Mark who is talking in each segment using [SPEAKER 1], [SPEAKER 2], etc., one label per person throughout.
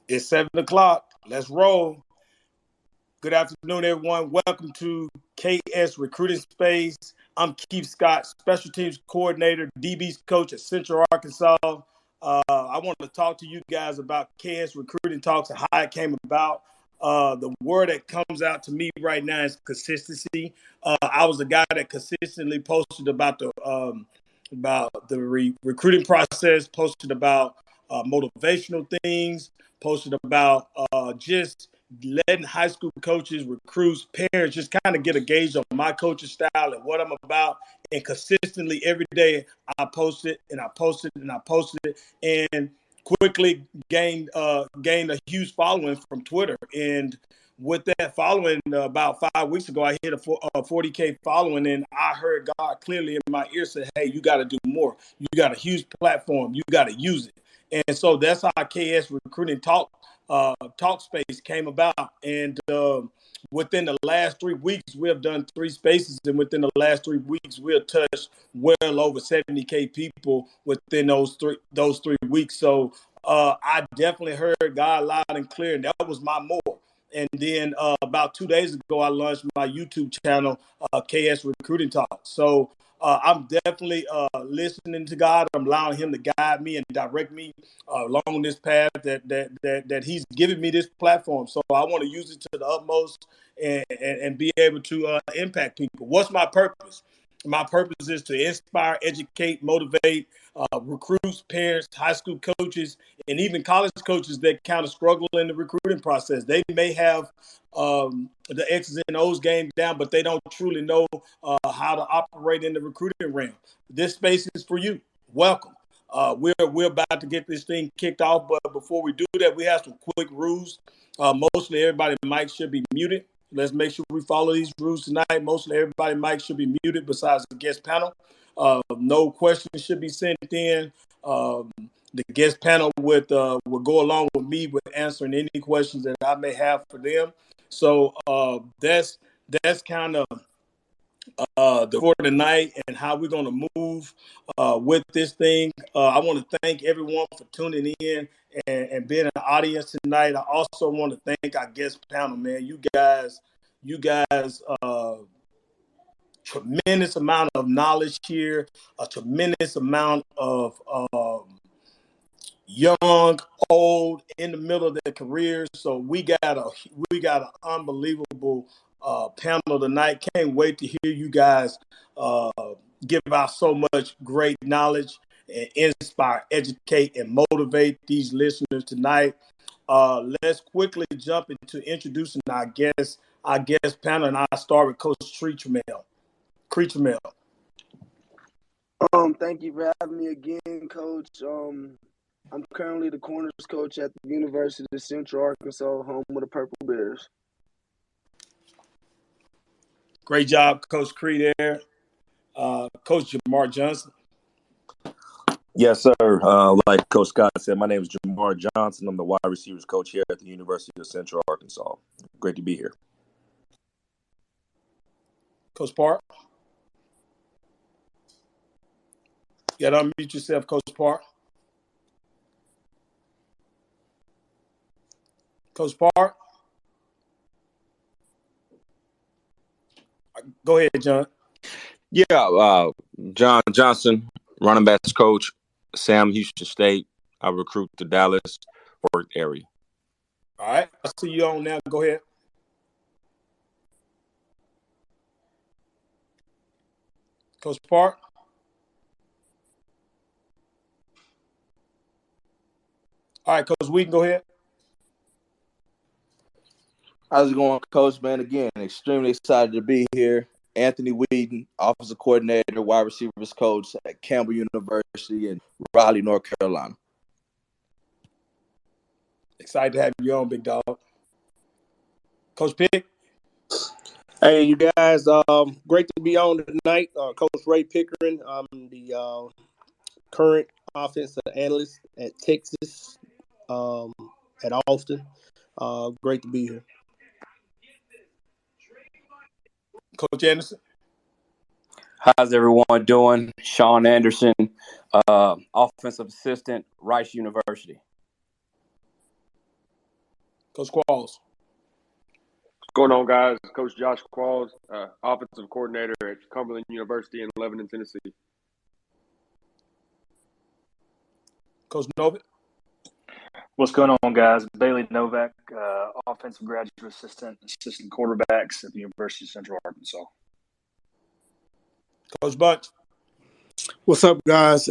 [SPEAKER 1] It's 7 o'clock. Let's roll. Good afternoon, everyone. Welcome to KS Recruiting Space. I'm Keith Scott, Special Teams Coordinator, DB's coach at Central Arkansas. I want to talk to you guys about KS Recruiting Talks and how it came about. The word that comes out to me right now is consistency. I was the guy that consistently posted about the recruiting process, posted about motivational things, posted about just letting high school coaches, recruits, parents just kind of get a gauge on my coaching style and what I'm about. And consistently every day I posted and I posted and I posted and quickly gained a huge following from Twitter. And with that following, about 5 weeks ago, I hit a 40K following, and I heard God clearly in my ear say, hey, you got to do more. You got a huge platform. You got to use it. And so that's how KS Recruiting Talk Space came about. And within the last 3 weeks, we have done 3 spaces. And within the last 3 weeks, we have touched well over 70K people within those three weeks. So I definitely heard God loud and clear, and that was my more. And then about 2 days ago, I launched my YouTube channel, KS Recruiting Talk. So I'm definitely listening to God. I'm allowing him to guide me and direct me along this path that he's given me this platform. So I want to use it to the utmost and be able to impact people. What's my purpose? My purpose is to inspire, educate, motivate recruits, parents, high school coaches, and even college coaches that kind of struggle in the recruiting process. They may have the X's and O's game down, but they don't truly know how to operate in the recruiting realm. This space is for you. Welcome. We're about to get this thing kicked off, but before we do that, we have some quick rules. Mostly everybody's mic should be muted. Let's make sure we follow these rules tonight. Mostly everybody's mic should be muted besides the guest panel. No questions should be sent in. The guest panel would go along with me with answering any questions that I may have for them. So that's kind of for tonight and how we're going to move with this thing. I want to thank everyone for tuning in and being in the audience tonight. I also want to thank our guest panel, man. You guys, tremendous amount of knowledge here, a tremendous amount of young, old, in the middle of their careers. So we got an unbelievable panel tonight. Can't wait to hear you guys give out so much great knowledge and inspire, educate, and motivate these listeners tonight. Let's quickly jump into introducing our guest panel, and I'll start with Coach Treatramel.
[SPEAKER 2] Thank you for having me again, Coach. I'm currently the corners coach at the University of Central Arkansas, home of the Purple Bears.
[SPEAKER 1] Great job, Coach Cree there. Coach Jamar Johnson.
[SPEAKER 3] Yes, sir. Like Coach Scott said, my name is Jamar Johnson. I'm the wide receivers coach here at the University of Central Arkansas. Great to be here.
[SPEAKER 1] Coach Park. You got to unmute yourself, Coach Park. Coach Park. Go ahead, John.
[SPEAKER 4] Yeah, John Johnson, running backs coach, Sam Houston State. I recruit the Dallas Fort Worth area.
[SPEAKER 1] All right. I see you on now. Go ahead. Coach Park. All right, Coach Wheaton, go ahead.
[SPEAKER 5] How's it going, Coach? Man, again, extremely excited to be here. Anthony Wheaton, offensive coordinator, wide receivers coach at Campbell University in Raleigh, North Carolina.
[SPEAKER 1] Excited to have you on, big dog. Coach Pick.
[SPEAKER 6] Hey, you guys, great to be on tonight. Coach Ray Pickering, I'm the current offensive analyst at Texas, at Austin. Great to be here.
[SPEAKER 1] Coach Anderson.
[SPEAKER 7] How's everyone doing? Sean Anderson, offensive assistant, Rice University.
[SPEAKER 1] Coach Qualls.
[SPEAKER 8] What's going on, guys? Coach Josh Qualls, offensive coordinator at Cumberland University in Lebanon, Tennessee.
[SPEAKER 1] Coach Novak.
[SPEAKER 9] What's going on, guys? Bailey Novak, offensive graduate assistant quarterbacks at the University of Central Arkansas.
[SPEAKER 1] Coach Bunch.
[SPEAKER 10] What's up, guys?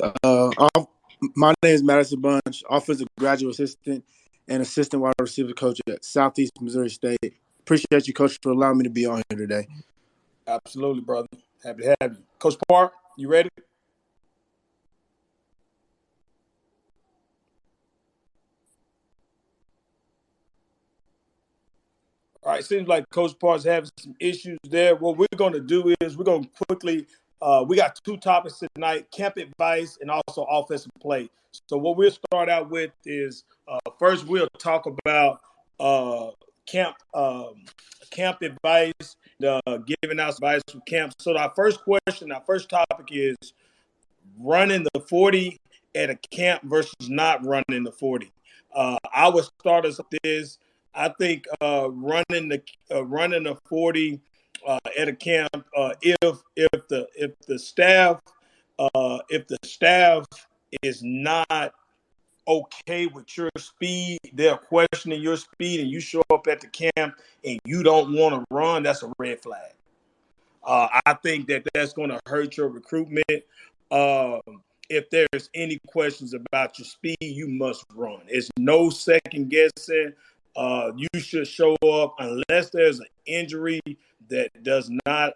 [SPEAKER 10] My name is Madison Bunch, offensive graduate assistant and assistant wide receiver coach at Southeast Missouri State. Appreciate you, Coach, for allowing me to be on here today.
[SPEAKER 1] Absolutely, brother. Happy to have you. Coach Park, you ready? All right, seems like Coach Park's having some issues there. What we're going to do is we're going to quickly we got two topics tonight, camp advice and also offensive play. So what we'll start out with is first we'll talk about camp advice, giving out advice from camp. So our first topic is running the 40 at a camp versus not running the 40. I would start us with this. I think running the 40 at a camp, if the staff is not okay with your speed, they're questioning your speed, and you show up at the camp and you don't want to run, that's a red flag. I think that's going to hurt your recruitment. If there's any questions about your speed, you must run. It's no second guessing. You should show up unless there's an injury that does not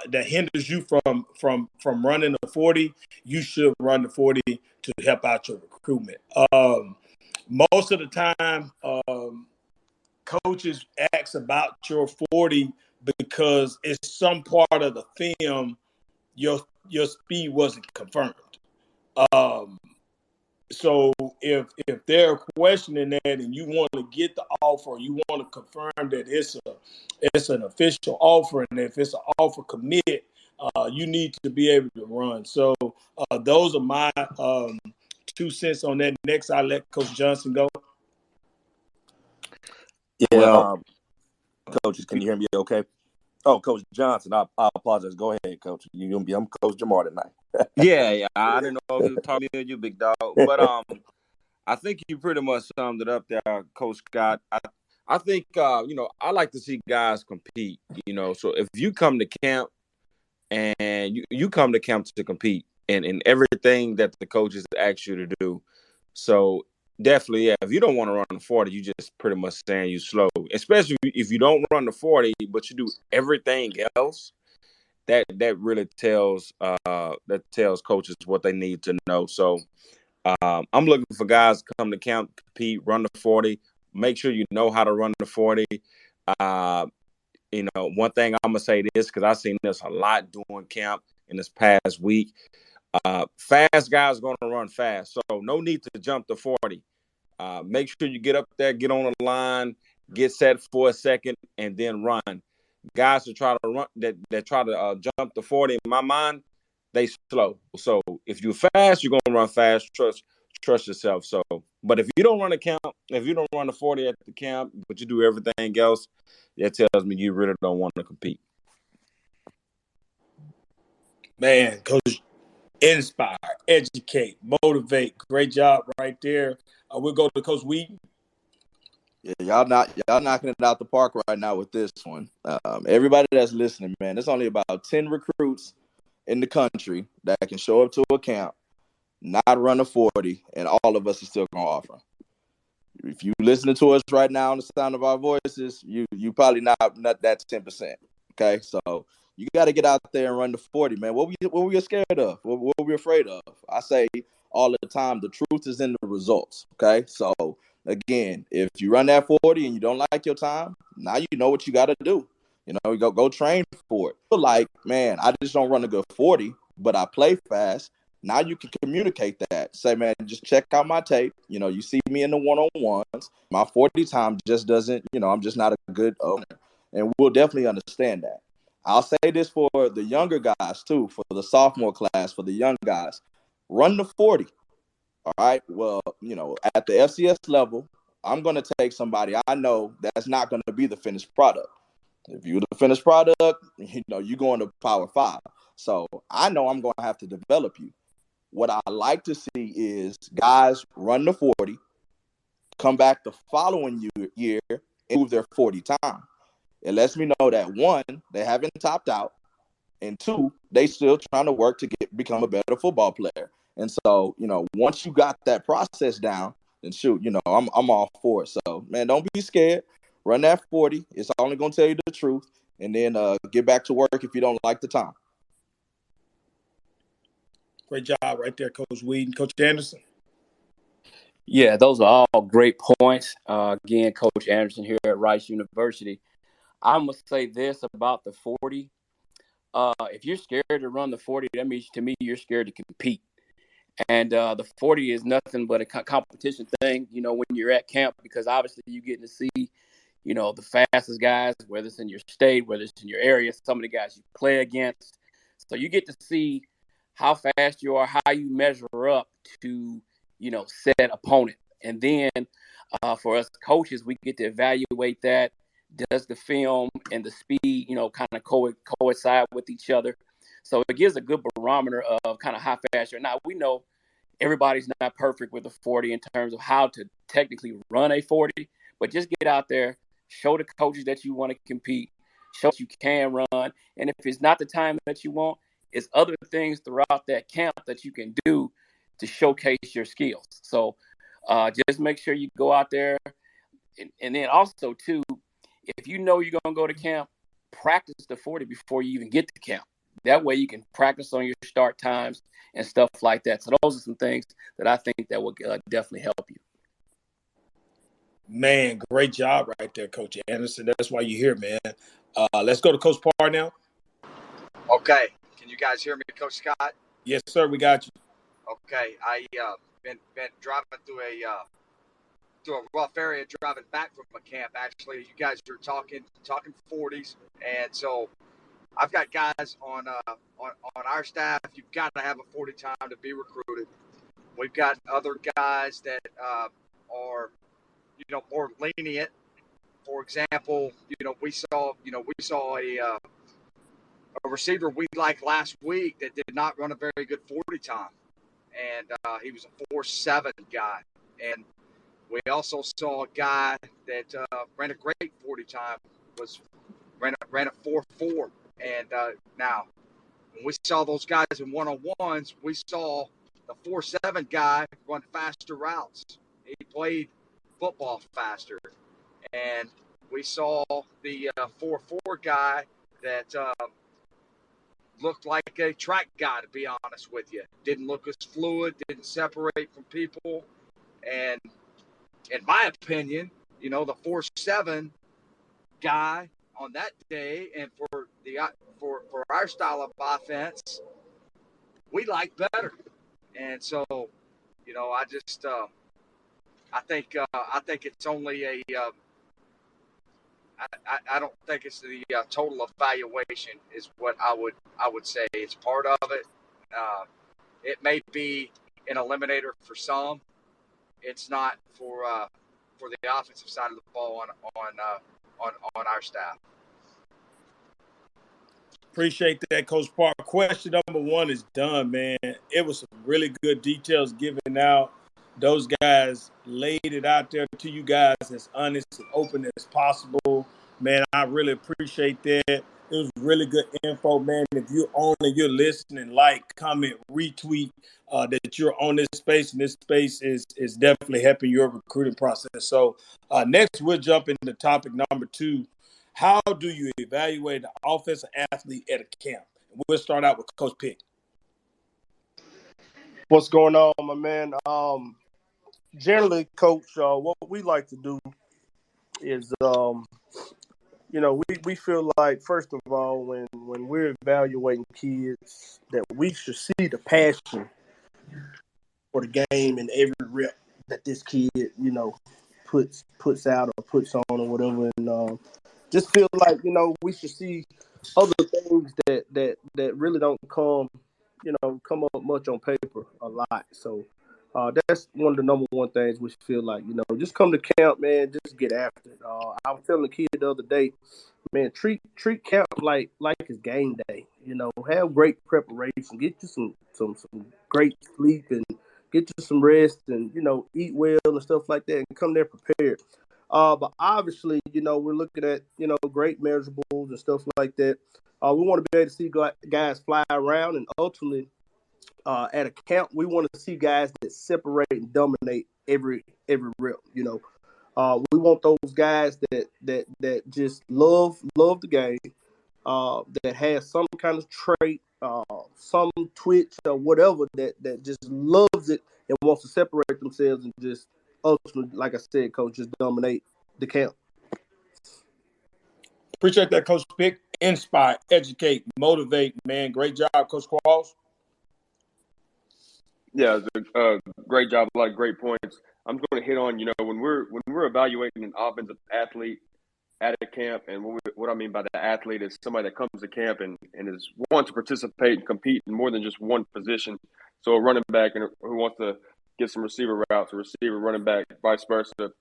[SPEAKER 1] that hinders you from running the 40. You should run the 40 to help out your recruitment. Most of the time, coaches ask about your 40 because it's some part of the film your speed wasn't confirmed. So if they're questioning that and you want to get the offer, you want to confirm that it's an official offer, and if it's an offer commit, you need to be able to run. So those are my 2 cents on that. Next, I'll let Coach Johnson go.
[SPEAKER 3] Yeah,
[SPEAKER 5] Well,
[SPEAKER 3] coaches, can you hear me okay? Oh, Coach Johnson, I apologize. Go ahead, Coach. I'm Coach Jamar tonight.
[SPEAKER 4] Yeah. I didn't know if you were talking to you, big dog. But I think you pretty much summed it up there, Coach Scott. I think I like to see guys compete. So if you come to camp and you come to camp to compete in everything that the coaches ask you to do. So definitely, yeah, if you don't want to run the 40, you just pretty much saying you slow. Especially if you don't run the 40, but you do everything else. That really tells coaches what they need to know. So I'm looking for guys to come to camp, compete, run the 40. Make sure you know how to run the 40. One thing I'm gonna say this because I've seen this a lot during camp in this past week. Fast guys are gonna run fast, so no need to jump the 40. Make sure you get up there, get on the line, get set for a second, and then run. Guys that try to run, that try to jump the 40, in my mind, they slow. So if you're fast, you're gonna run fast. Trust yourself. So, but if you don't run if you don't run the 40 at the camp, but you do everything else, that tells me you really don't want to compete.
[SPEAKER 1] Man, Coach, inspire, educate, motivate. Great job right there. We'll go to Coach Wheaton.
[SPEAKER 5] Yeah, y'all knocking it out the park right now with this one. Everybody that's listening, man, there's only about 10 recruits in the country that can show up to a camp, not run a 40, and all of us are still gonna offer. If you listening to us right now on the sound of our voices, you probably not that 10%. Okay, so you got to get out there and run the 40, man. What we scared of? What we afraid of? I say all the time, the truth is in the results. Okay, so again, if you run that 40 and you don't like your time, now you know what you got to do. You go train for it. Like, man, I just don't run a good 40, but I play fast. Now you can communicate that. Say, man, just check out my tape. You see me in the one-on-ones. My 40 time just doesn't, I'm just not a good owner. And we'll definitely understand that. I'll say this for the younger guys, too, for the sophomore class, for the young guys. Run the 40. All right? Well, at the FCS level, I'm going to take somebody I know that's not going to be the finished product. If you're the finished product, you're going to Power 5. So I know I'm going to have to develop you. What I like to see is guys run the 40, come back the following year, and move their 40 time. It lets me know that, one, they haven't topped out, and two, they still trying to work to become a better football player. And so, once you got that process down, then shoot, I'm all for it. So, man, don't be scared. Run that 40. It's only going to tell you the truth. And then get back to work if you don't like the time.
[SPEAKER 1] Great job right there, Coach Whedon. Coach Anderson.
[SPEAKER 7] Yeah, those are all great points. Again, Coach Anderson here at Rice University. I'm going to say this about the 40. If you're scared to run the 40, that means to me you're scared to compete. And the 40 is nothing but a competition thing, when you're at camp, because obviously you're getting to see, the fastest guys, whether it's in your state, whether it's in your area, some of the guys you play against. So you get to see how fast you are, how you measure up to, said opponent. And then for us coaches, we get to evaluate that. Does the film and the speed, kind of coincide with each other? So it gives a good barometer of kind of how fast you're. Now, we know everybody's not perfect with a 40 in terms of how to technically run a 40, but just get out there, show the coaches that you want to compete, show that you can run. And if it's not the time that you want, it's other things throughout that camp that you can do to showcase your skills. So just make sure you go out there. And then also, too, if you know you're going to go to camp, practice the 40 before you even get to camp. That way you can practice on your start times and stuff like that. So those are some things that I think that will definitely help you.
[SPEAKER 1] Man, great job right there, Coach Anderson. That's why you're here, man. Let's go to Coach Parr now.
[SPEAKER 11] Okay. Can you guys hear me, Coach Scott?
[SPEAKER 1] Yes, sir. We got you.
[SPEAKER 11] Okay. I been driving through a rough area driving back from a camp. Actually, you guys are talking 40s, and so I've got guys on our staff. You've got to have a 40 time to be recruited. We've got other guys that are more lenient. For example, we saw a receiver we liked last week that did not run a very good 40 time, and he was a 4.7 guy. And we also saw a guy that ran a great 40 time, ran a 4.4. And now, when we saw those guys in one-on-ones, we saw the 4.7 guy run faster routes. He played football faster. And we saw the 4.4 guy that looked like a track guy, to be honest with you. Didn't look as fluid, didn't separate from people. And in my opinion, the 4.7 guy on that day, and for our style of offense, we like better. And so, I think it's only I don't think it's the total evaluation is what I would say. It's part of it. It may be an eliminator for some. It's not for the offensive side of the ball on our staff.
[SPEAKER 1] Appreciate that, Coach Park. Question number 1 is done, man. It was some really good details given out. Those guys laid it out there to you guys as honest and open as possible. Man, I really appreciate that. It was really good info, man. If you're on and you're listening, like, comment, retweet that you're on this space, and this space is definitely helping your recruiting process. So next, we'll jump into topic number 2. How do you evaluate the offensive athlete at a camp? We'll start out with Coach Pick.
[SPEAKER 6] What's going on, my man? Generally, Coach, what we like to do is, we feel like, first of all, when we're evaluating kids, that we should see the passion for the game in every rep that this kid, puts out or puts on or whatever. And just feel like, we should see other things that really don't come up much on paper a lot. So That's one of the number one things we feel like, just come to camp, man, just get after it. I was telling the kid the other day, man, treat camp like it's game day. Have great preparation, get you some great sleep and get you some rest and, eat well and stuff like that and come there prepared. But obviously, we're looking at, great measurables and stuff like that. We want to be able to see guys fly around, and ultimately, at a camp, we want to see guys that separate and dominate every rep. We want those guys that just love the game, that has some kind of trait, some twitch or whatever that just loves it and wants to separate themselves and just ultimately, like I said, coach, just dominate the camp.
[SPEAKER 1] Appreciate that, Coach Pick. Inspire, educate, motivate, man. Great job, Coach Qualls.
[SPEAKER 8] Yeah, it's a great job. A lot of great points. I'm going to hit on, when we're evaluating an offensive athlete at a camp, and what I mean by the athlete is somebody that comes to camp and is wants to participate and compete in more than just one position. So a running back who wants to get some receiver routes, a receiver, running back, vice versa,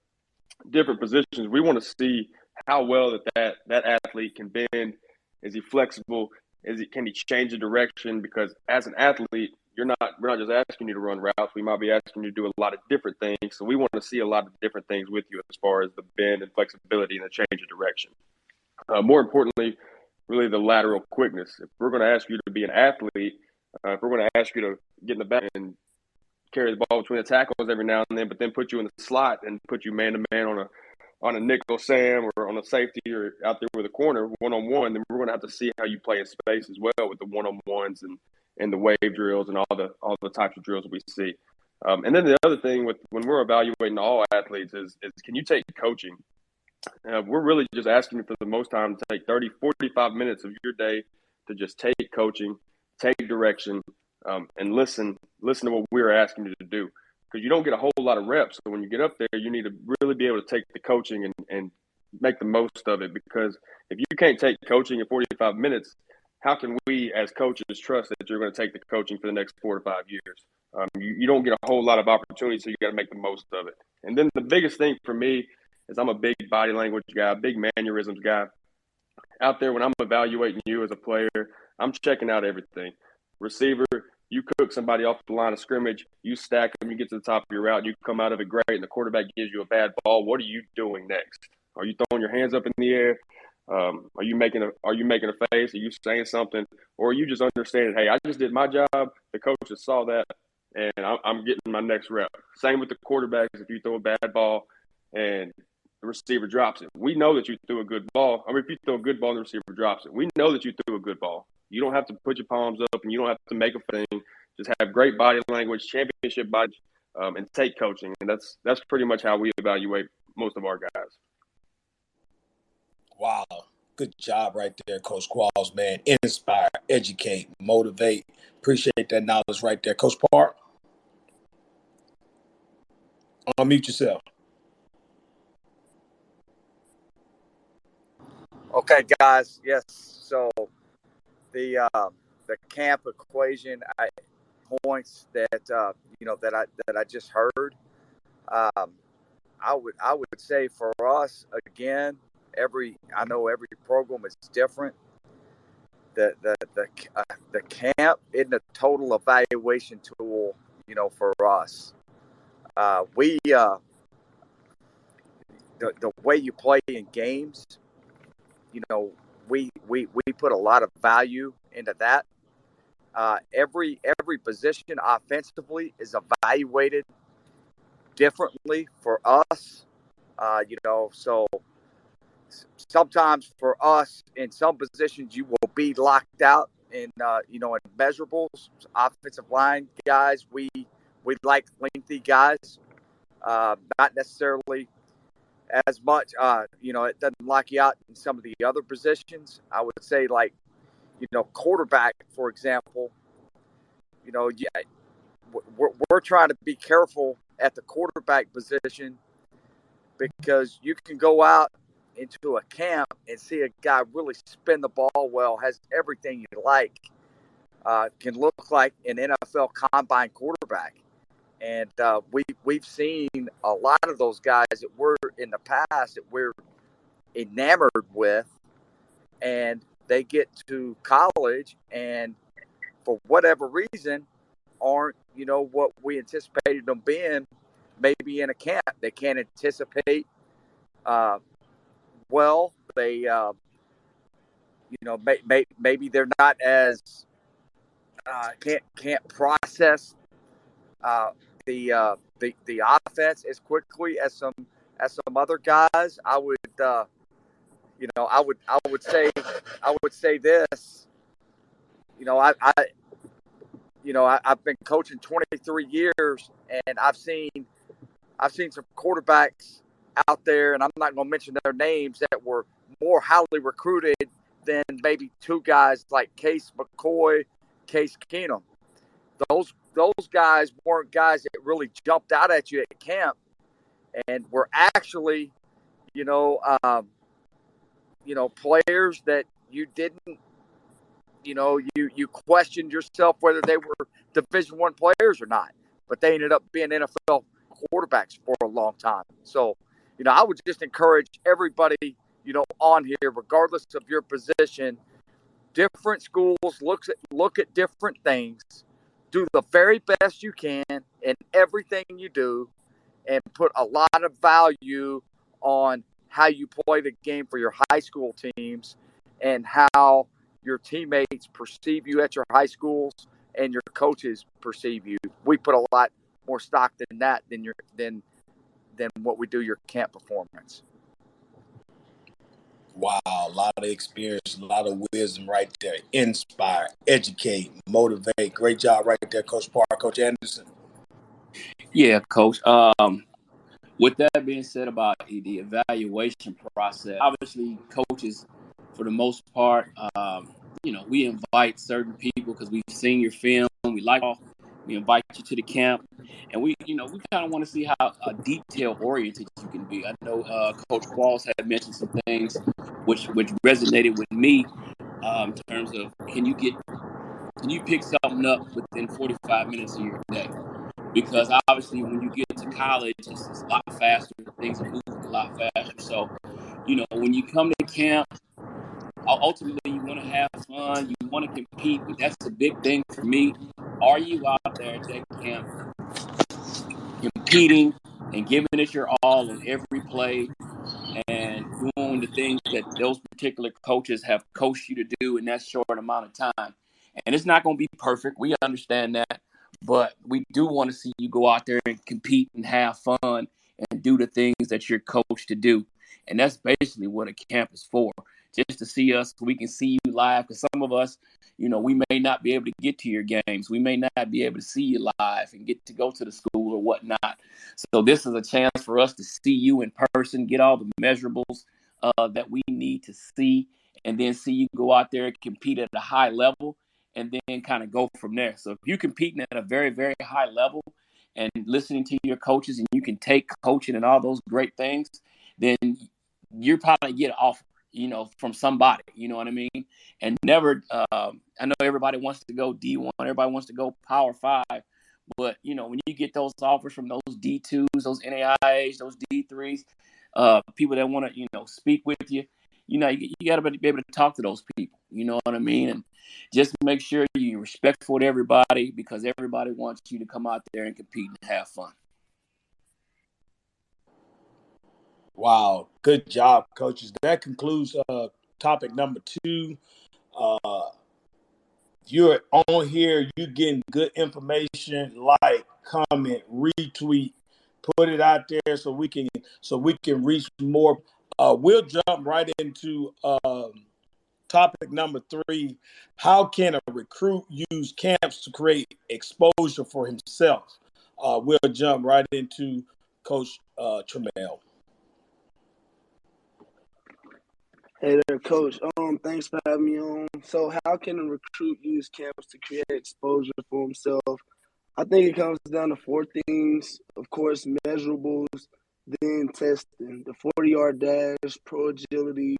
[SPEAKER 8] different positions. We want to see how well that athlete can bend. Is he flexible? Can he change the direction? Because as an athlete, we're not just asking you to run routes. We might be asking you to do a lot of different things. So we want to see a lot of different things with you as far as the bend and flexibility and the change of direction. More importantly, really the lateral quickness. If we're going to ask you to be an athlete, if we're going to ask you to get in the back and carry the ball between the tackles every now and then, but then put you in the slot and put you man-to-man on a nickel Sam or on a safety or out there with a corner one-on-one, then we're going to have to see how you play in space as well with the one-on-ones and the wave drills and all the types of drills we see. And then the other thing when we're evaluating all athletes is can you take coaching? We're really just asking you for the most time to take 30, 45 minutes of your day to just take coaching, take direction, and listen to what we're asking you to do. Because you don't get a whole lot of reps. So when you get up there, you need to really be able to take the coaching and make the most of it. Because if you can't take coaching in 45 minutes, how can we as coaches trust that you're going to take the coaching for the next 4 to 5 years? You don't get a whole lot of opportunity, so you got to make the most of it. And then the biggest thing for me is I'm a big body language guy, big mannerisms guy. Out there when I'm evaluating you as a player, I'm checking out everything. Receiver, you cook somebody off the line of scrimmage, you stack them, you get to the top of your route, you come out of it great, and the quarterback gives you a bad ball. What are you doing next? Are you throwing your hands up in the air? Are you making a face? Are you saying something? Or are you just understanding, hey, I just did my job, the coaches saw that, and I'm getting my next rep. Same with the quarterbacks. If you throw a bad ball and the receiver drops it, we know that you threw a good ball. If you throw a good ball and the receiver drops it, we know that you threw a good ball. You don't have to put your palms up and you don't have to make a thing. Just have great body language, championship body, and take coaching. And that's pretty much how we evaluate most of our guys.
[SPEAKER 1] Wow. Good job right there, Coach Qualls, man. Inspire, educate, motivate. Appreciate that knowledge right there. Coach Park, unmute yourself.
[SPEAKER 11] Okay, guys. Yes. So the camp equation points that that I just heard. I would say for us again, I know every program is different. The camp isn't a total evaluation tool, for us. The way you play in games, we put a lot of value into that. Every position offensively is evaluated differently for us. So sometimes for us in some positions you will be locked out in in measurables. Offensive line guys, we like lengthy guys, not necessarily as much. It doesn't lock you out in some of the other positions. I would say quarterback, for example. We're trying to be careful at the quarterback position because you can go out into a camp and see a guy really spin the ball well, has everything you like, can look like an NFL combine quarterback. And we've seen a lot of those guys that we're in the past that we're enamored with, and they get to college and for whatever reason aren't, what we anticipated them being maybe in a camp. They can't anticipate well. They, maybe they're not as can't process the offense as quickly as some other guys. I would say this. I've been coaching 23 years, and I've seen some quarterbacks out there, and I'm not going to mention their names, that were more highly recruited than maybe two guys like Case McCoy, Case Keenum. Those guys weren't guys that really jumped out at you at camp, and were actually, players that you didn't, you questioned yourself whether they were Division I players or not, but they ended up being NFL quarterbacks for a long time. So, I would just encourage everybody, on here, regardless of your position, different schools look at different things, do the very best you can in everything you do, and put a lot of value on how you play the game for your high school teams and how your teammates perceive you at your high schools and your coaches perceive you. We put a lot more stock than that than what we do your camp performance.
[SPEAKER 1] Wow, a lot of experience, a lot of wisdom right there. Inspire, educate, motivate. Great job right there, Coach Parr, Coach Anderson.
[SPEAKER 7] Yeah, Coach. With that being said about the evaluation process, obviously coaches, for the most part, we invite certain people because we've seen your film. We like all. We invite you to the camp, and we kind of want to see how detail oriented you can be. I know Coach Qualls had mentioned some things which resonated with me in terms of can you pick something up within 45 minutes of your day? Because obviously when you get to college, it's a lot faster. Things are moving a lot faster. So, when you come to camp, ultimately you want to have fun. You want to compete. But that's the big thing for me. Are you out there at that camp competing and giving it your all on every play and doing the things that those particular coaches have coached you to do in that short amount of time? And it's not going to be perfect. We understand that. But we do want to see you go out there and compete and have fun and do the things that you're coached to do. And that's basically what a camp is for, just to see us so we can see you live. Because some of us, we may not be able to get to your games. We may not be able to see you live and get to go to the school or whatnot. So this is a chance for us to see you in person, get all the measurables that we need to see, and then see you go out there and compete at a high level, and then kind of go from there. So if you're competing at a very, very high level and listening to your coaches, and you can take coaching and all those great things, then you're probably get an offer, from somebody, you know what I mean? And never, I know everybody wants to go D1, everybody wants to go Power 5, but, when you get those offers from those D2s, those NAIAs, those D3s, people that want to, speak with you, you got to be able to talk to those people, you know what I mean? And just make sure you're respectful to everybody, because everybody wants you to come out there and compete and have fun.
[SPEAKER 1] Wow, good job, coaches. That concludes topic number 2. You're on here, you're getting good information. Like, comment, retweet, put it out there so we can reach more. We'll jump right into topic number 3. How can a recruit use camps to create exposure for himself? We'll jump right into Coach Trammell.
[SPEAKER 2] Hey there, Coach. Thanks for having me on. So, how can a recruit use camps to create exposure for himself? I think it comes down to 4 things. Of course, measurables, then testing. The 40-yard dash, pro agility,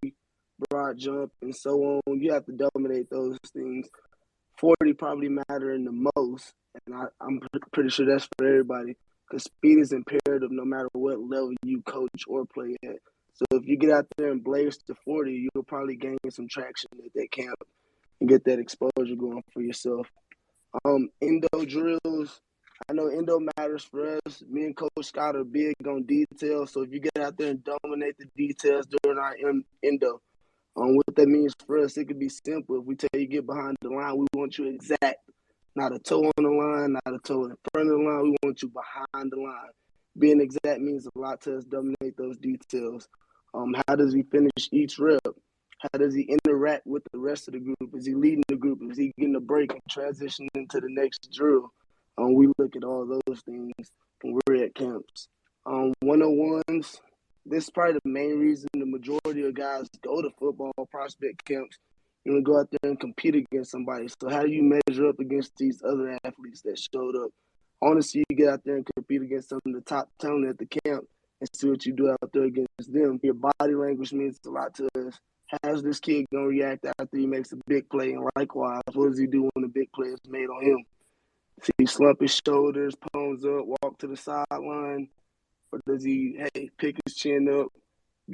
[SPEAKER 2] broad jump, and so on. You have to dominate those things. 40 probably mattering the most, and I'm pretty sure that's for everybody, because speed is imperative no matter what level you coach or play at. So if you get out there and blaze to 40, you'll probably gain some traction at that camp and get that exposure going for yourself. Indo drills, I know Indo matters for us. Me and Coach Scott are big on details, so if you get out there and dominate the details during our Indo, what that means for us, it could be simple. If we tell you get behind the line, we want you exact. Not a toe on the line, not a toe in front of the line. We want you behind the line. Being exact means a lot to us, dominate those details. How does he finish each rep? How does he interact with the rest of the group? Is he leading the group? Is he getting a break and transitioning into the next drill? We look at all those things when we're at camps. 101s, this is probably the main reason the majority of guys go to football prospect camps. You want to go out there and compete against somebody. So how do you measure up against these other athletes that showed up? I want to see you get out there and compete against some of the top talent at the camp and see what you do out there against them. Your body language means a lot to us. How's this kid going to react after he makes a big play? And likewise, what does he do when a big play is made on him? Does he slump his shoulders, palms up, walk to the sideline? Or does he, pick his chin up,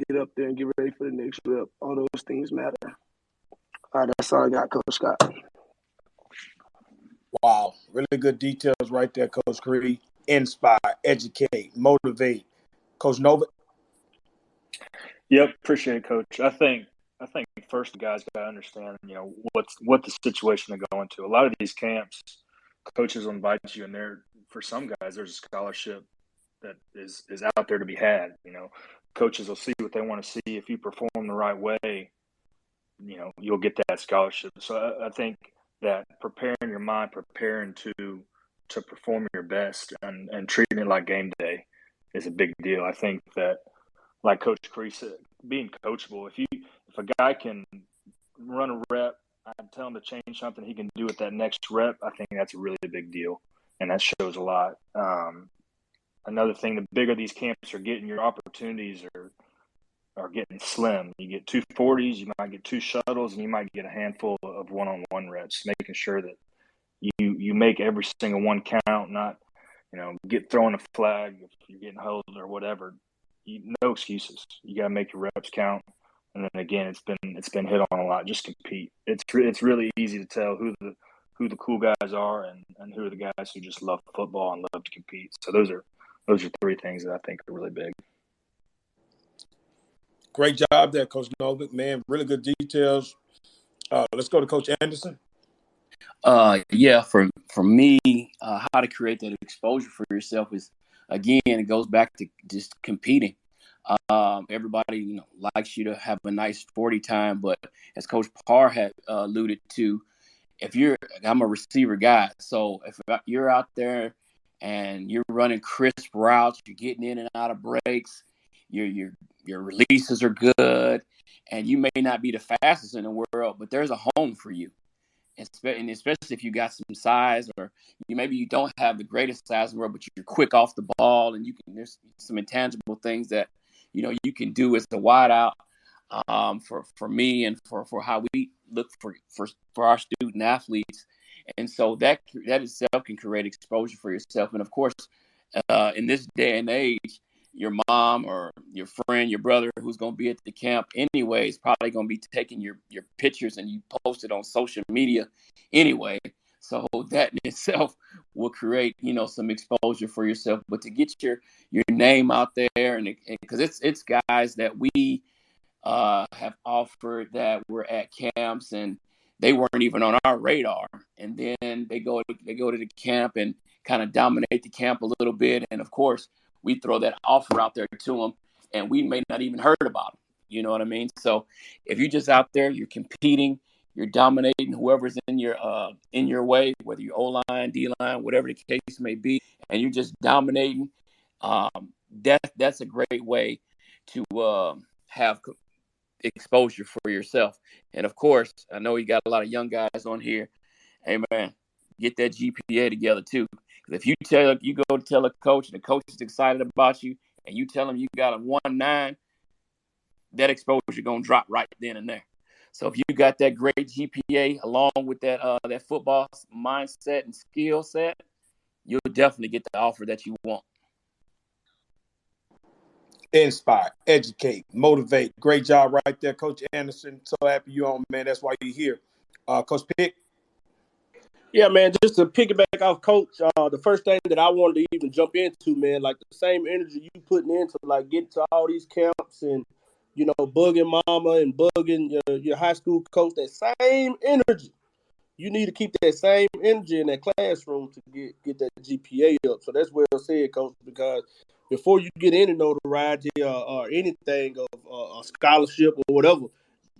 [SPEAKER 2] get up there and get ready for the next rep? All those things matter. All right, that's all I got, Coach Scott.
[SPEAKER 1] Wow, really good details right there, Coach Cree. Inspire, educate, motivate. Coach Nova?
[SPEAKER 9] Yep, appreciate it, Coach. I think first the guys got to understand, what the situation they're going to. A lot of these camps, coaches will invite you, and for some guys, there's a scholarship that is out there to be had. Coaches will see what they want to see. If you perform the right way, you'll get that scholarship. So I think that preparing your mind, preparing to perform your best, and treating it like game day is a big deal. I think that, like Coach Cree said, being coachable. If a guy can run a rep, I'd tell him to change something he can do at that next rep. I think that's a really big deal, and that shows a lot. Another thing, the bigger these camps are getting, your opportunities are getting slim. You get 2 40s, you might get 2 shuttles, and you might get a handful of one-on-one reps, making sure that you make every single one count, not, get throwing a flag if you're getting held or whatever. No excuses. You got to make your reps count. And then again, it's been hit on a lot. Just compete. It's really easy to tell who the cool guys are and who are the guys who just love football and love to compete. So those are 3 things that I think are really big.
[SPEAKER 1] Great job there, Coach Novick. Man, really good details. Let's go to Coach Anderson.
[SPEAKER 7] Yeah, for me, how to create that exposure for yourself is, again, it goes back to just competing. Everybody, likes you to have a nice 40 time, but as Coach Parr had alluded to, I'm a receiver guy, so if you're out there and you're running crisp routes, you're getting in and out of breaks, your releases are good, and you may not be the fastest in the world, but there's a home for you. And especially if you got some size, or maybe you don't have the greatest size in the world, but you're quick off the ball, and there's some intangible things that you can do as a wideout. For me and for how we look for our student athletes, and so that itself can create exposure for yourself. And of course, in this day and age, your mom or your friend, your brother who's going to be at the camp anyway is probably going to be taking your pictures and you post it on social media anyway. So that in itself will create, some exposure for yourself. But to get your name out there, and because it's guys that we have offered that were at camps and they weren't even on our radar, and then they go to the camp and kind of dominate the camp a little bit, and of course we throw that offer out there to them, and we may not even heard about them. You know what I mean? So if you're just out there, you're competing, you're dominating whoever's in your way, whether you're O-line, D-line, whatever the case may be, and you're just dominating, that's a great way to have exposure for yourself. And of course, I know you got a lot of young guys on here. Hey man, get that GPA together too. Because if you go to tell a coach and the coach is excited about you, and you tell him you got a 1.9, that exposure gonna drop right then and there. So if you got that great GPA along with that that football mindset and skill set, you'll definitely get the offer that you want.
[SPEAKER 1] Inspire, educate, motivate. Great job right there, Coach Anderson. So happy you on, man. That's why you're here. Coach Pick.
[SPEAKER 6] Yeah, man, just to piggyback off Coach, the first thing that I wanted to even jump into, man, like the same energy you putting into, like, getting to all these camps and, you know, bugging mama and bugging your high school coach, that same energy. You need to keep that same energy in that classroom to get that GPA up. So that's well said, Coach, because before you get any notoriety or anything of a scholarship or whatever,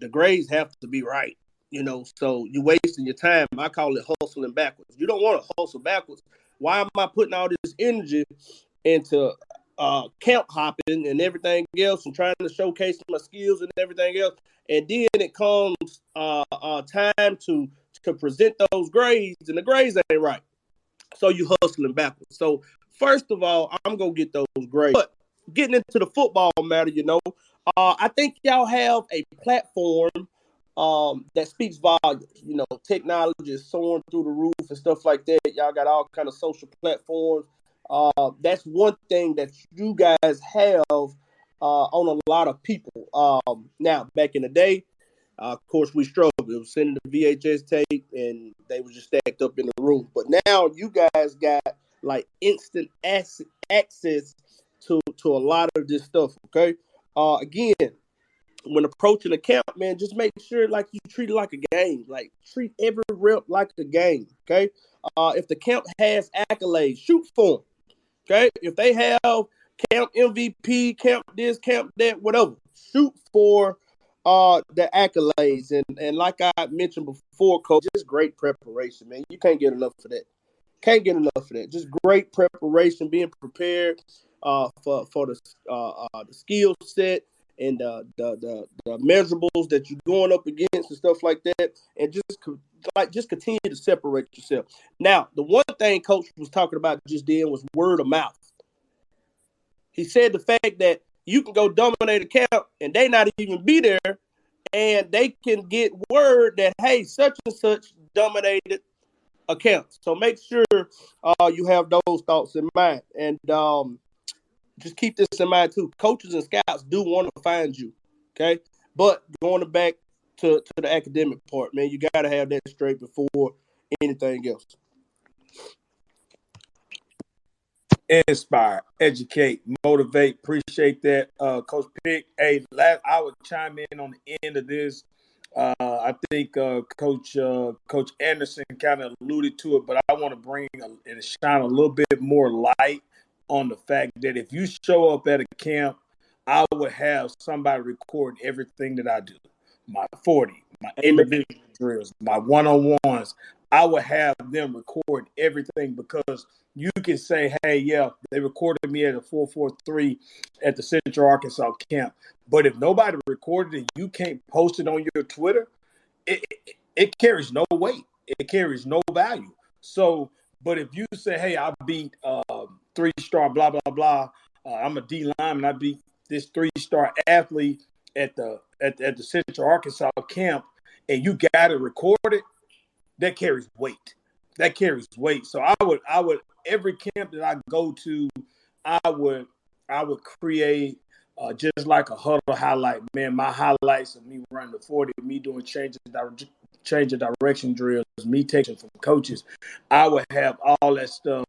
[SPEAKER 6] the grades have to be right. You know, so you're wasting your time. I call it hustling backwards. You don't want to hustle backwards. Why am I putting all this energy into camp hopping and everything else and trying to showcase my skills and everything else? And then it comes time to present those grades, and the grades ain't right. So you hustling backwards. So first of all, I'm going to get those grades. But getting into the football matter, you know, I think y'all have a platform that speaks volumes. You know, technology is soaring through the roof and stuff like that. Y'all got all kind of social platforms. That's one thing that you guys have on a lot of people. Now, back in the day, of course, we struggled. It was sending the VHS tape, and they were just stacked up in the room. But now you guys got like instant access to a lot of this stuff. Okay. Again, when approaching a camp, man, just make sure like you treat it like a game. Like treat every rep like a game. Okay. If the camp has accolades, shoot for them. Okay. If they have camp MVP, camp this, camp that, whatever, shoot for the accolades. And like I mentioned before, Coach, just great preparation, man. You can't get enough of that. Can't get enough of that. Just great preparation, being prepared for the skill set and the measurables that you're going up against and stuff like that, and just continue to separate yourself. Now, the one thing Coach was talking about just then was word of mouth. He said the fact that you can go dominate a camp and they not even be there, and they can get word that, hey, such and such dominated a camp. So make sure you have those thoughts in mind. And just keep this in mind too. Coaches and scouts do want to find you, okay? But going back to the academic part, man, you got to have that straight before anything else.
[SPEAKER 1] Inspire, educate, motivate. Appreciate that, Coach Pick. Hey, I would chime in on the end of this. I think Coach Anderson kind of alluded to it, but I want to bring and shine a little bit more light on the fact that if you show up at a camp, I would have somebody record everything that I do. My 40, my individual drills, my one-on-ones. I would have them record everything because you can say, hey, yeah, they recorded me at a 443 at the Central Arkansas camp. But if nobody recorded it, you can't post it on your Twitter, it carries no weight. It carries no value. So, but if you say, hey, I beat 3-star, blah, blah, blah, I'm a D lineman, I beat this 3-star athlete at the Central Arkansas camp, and you got it recorded, that carries weight. That carries weight. So I would every camp that I go to, I would create just like a huddle highlight. Man, my highlights of me running the 40, me doing change of direction drills, me taking from coaches. I would have all that stuff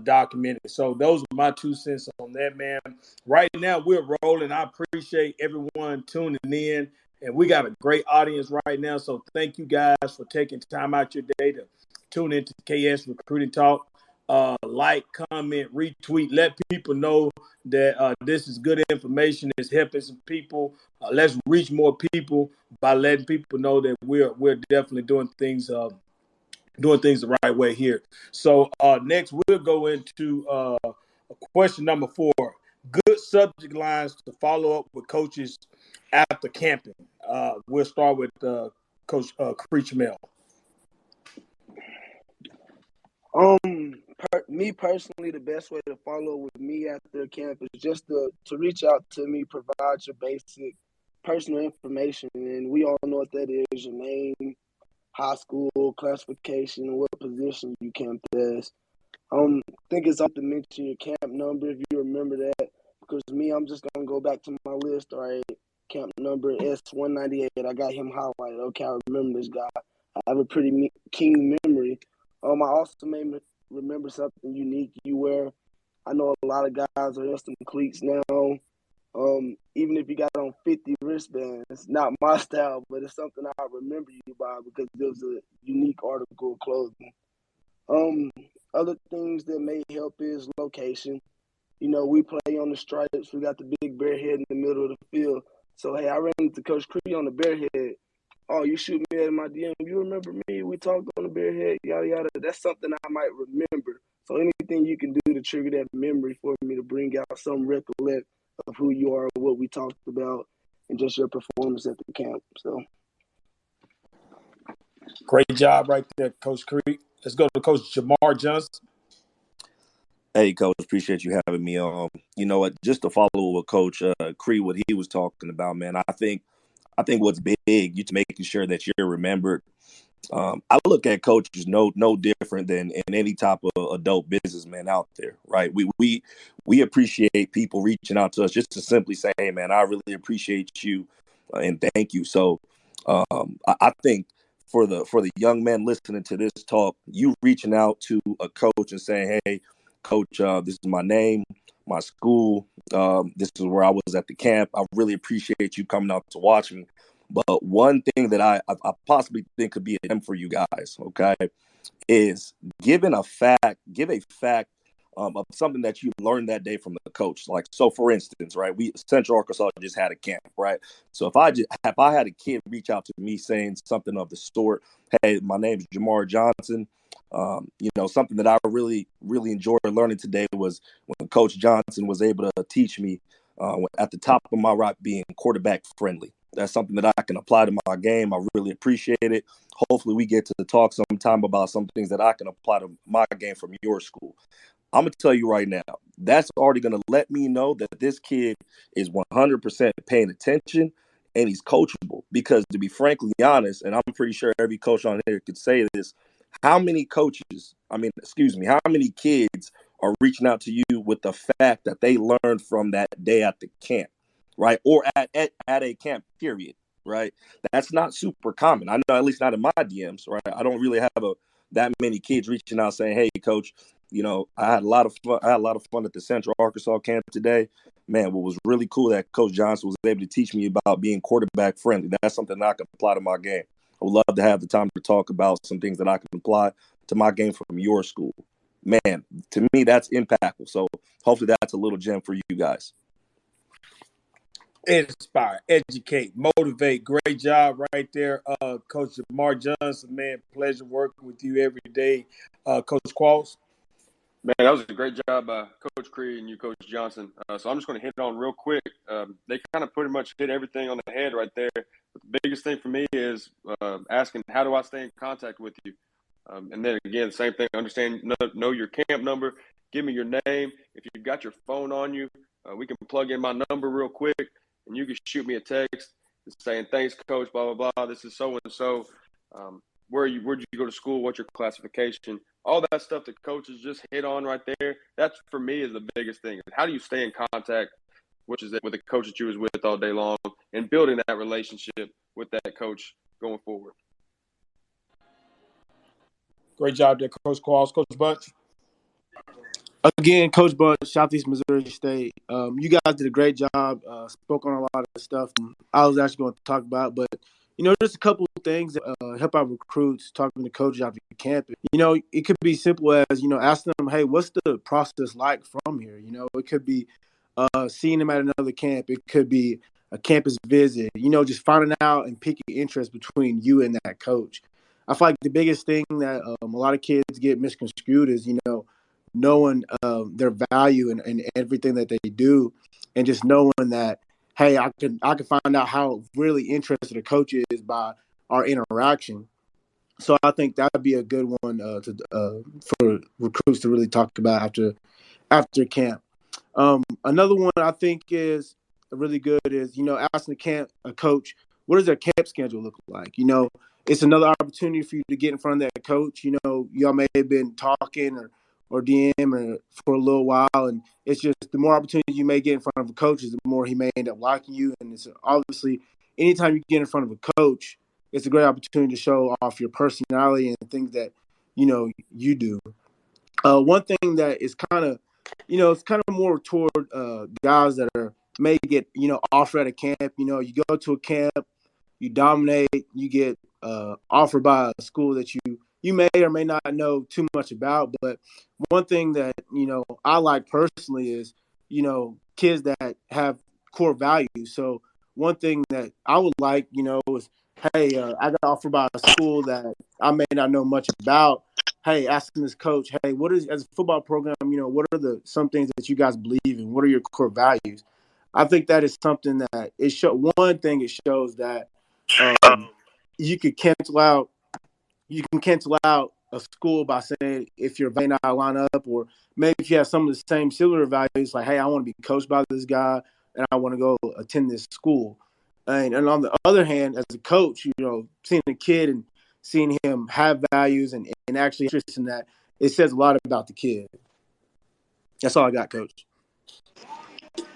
[SPEAKER 1] documented. So those are my 2 cents on that, man. Right now we're rolling. I appreciate everyone tuning in. And we got a great audience right now. So thank you guys for taking time out your day to tune into KS Recruiting Talk. Like, comment, retweet. Let people know that this is good information. It's helping some people. Let's reach more people by letting people know that we're definitely doing things the right way here. So next we'll go into question number 4. Good subject lines to follow up with coaches after camping. We'll start with Coach Creechmel.
[SPEAKER 2] Me personally, the best way to follow with me after camp is just to reach out to me, provide your basic personal information, and we all know what that is: your name, high school, classification, and what position you camped as. I think it's up to mention your camp number if you remember that. Because me, I'm just gonna go back to my list. All right, camp number S198. I got him highlighted. Okay, I remember this guy. I have a pretty keen memory. I also may remember something unique you wear. I know a lot of guys are in some cleats now. Even if you got on 50 wristbands, not my style, but it's something I remember you by because it was a unique article of clothing. Other things that may help is location. You know, we play on the stripes. We got the big bear head in the middle of the field. So, hey, I ran into Coach Cree on the bear head. Oh, you shoot me at my DM. You remember me? We talked on the bear head, yada, yada. That's something I might remember. So anything you can do to trigger that memory for me to bring out some recollect of who you are, what we talked about, and just your performance at the camp. So,
[SPEAKER 1] Great job right there, Coach Cree. Let's go to Coach Jamar Johnson.
[SPEAKER 3] Hey, Coach, appreciate you having me on. You know what? Just to follow what Coach Cree, what he was talking about, man. I think what's big, you making sure that you're remembered. I look at coaches no different than in any type of adult businessman out there, right? We appreciate people reaching out to us just to simply say, "Hey, man, I really appreciate you and thank you." So, I think for the young men listening to this talk, you reaching out to a coach and saying, "Hey, Coach, this is my name, my school. This is where I was at the camp. I really appreciate you coming out to watch me." But one thing that I possibly think could be a gem for you guys, okay, is give a fact of something that you learned that day from the coach. Like, so for instance, right, we Central Arkansas just had a camp, right? So if I had a kid reach out to me saying something of the sort, "Hey, my name's Jamar Johnson. Something that I really, really enjoyed learning today was when Coach Johnson was able to teach me at the top of my route being quarterback friendly." That's something that I can apply to my game. I really appreciate it. Hopefully we get to talk sometime about some things that I can apply to my game from your school. I'm going to tell you right now, that's already going to let me know that this kid is 100% paying attention and he's coachable. Because to be frankly honest, and I'm pretty sure every coach on here could say this, how many kids are reaching out to you with the fact that they learned from that day at the camp, right? Or at a camp period, right? That's not super common. I know, at least not in my DMs, right? I don't really have that many kids reaching out saying, "Hey, Coach, I had a lot of fun. I had a lot of fun at the Central Arkansas camp today. Man, what was really cool that Coach Johnson was able to teach me about being quarterback friendly. That's something that I can apply to my game. I would love to have the time to talk about some things that I can apply to my game from your school." Man, to me, that's impactful. So hopefully that's a little gem for you guys.
[SPEAKER 1] Inspire, educate, motivate. Great job right there, Coach Jamar Johnson. Man, pleasure working with you every day. Coach Qualls.
[SPEAKER 8] Man, that was a great job by Coach Cree and you, Coach Johnson. So I'm just going to hit it on real quick. They kind of pretty much hit everything on the head right there. But the biggest thing for me is asking, how do I stay in contact with you? And then, again, same thing, understand, know your camp number. Give me your name. If you've got your phone on you, we can plug in my number real quick, and you can shoot me a text saying, "Thanks, Coach, blah, blah, blah. This is so-and-so. Where'd you go to school? What's your classification?" All that stuff that coaches just hit on right there, that's for me is the biggest thing. How do you stay in contact, with the coach that you was with all day long, and building that relationship with that coach going forward?
[SPEAKER 1] Great job there, Coach Qualls. Coach Bunch.
[SPEAKER 10] Again, Coach Bunch, Southeast Missouri State. You guys did a great job. Spoke on a lot of stuff I was actually going to talk about, but there's a couple of things that help out recruits talking to coaches after camp. It could be simple as ask them, "Hey, what's the process like from here?" It could be seeing them at another camp. It could be a campus visit. Just finding out and picking interest between you and that coach. I feel like the biggest thing that a lot of kids get misconstrued is knowing their value and everything that they do, and just knowing that, hey, I can find out how really interested a coach is by our interaction. So I think that would be a good one for recruits to really talk about after camp. Another one I think is really good is, asking a coach, what does their camp schedule look like? It's another opportunity for you to get in front of that coach. Y'all may have been talking or DM or for a little while, and it's just the more opportunities you may get in front of a coach, is the more he may end up liking you. And it's obviously anytime you get in front of a coach, it's a great opportunity to show off your personality and things that you do. One thing that is kind of, it's kind of more toward guys that may get offered at a camp. You go to a camp, you dominate, you get offered by a school that you may or may not know too much about. But one thing that I like personally is kids that have core values. So one thing that I would like is, hey, I got offered by a school that I may not know much about. Hey, asking this coach, hey, what is, as a football program, what are some things that you guys believe in? What are your core values? I think that is something that one thing it shows that you can cancel out a school by saying if your may not line up, or maybe if you have some of the same similar values, like, hey, I want to be coached by this guy and I want to go attend this school. And on the other hand, as a coach, seeing a kid and seeing him have values and actually interest in that, it says a lot about the kid. That's all I got, Coach.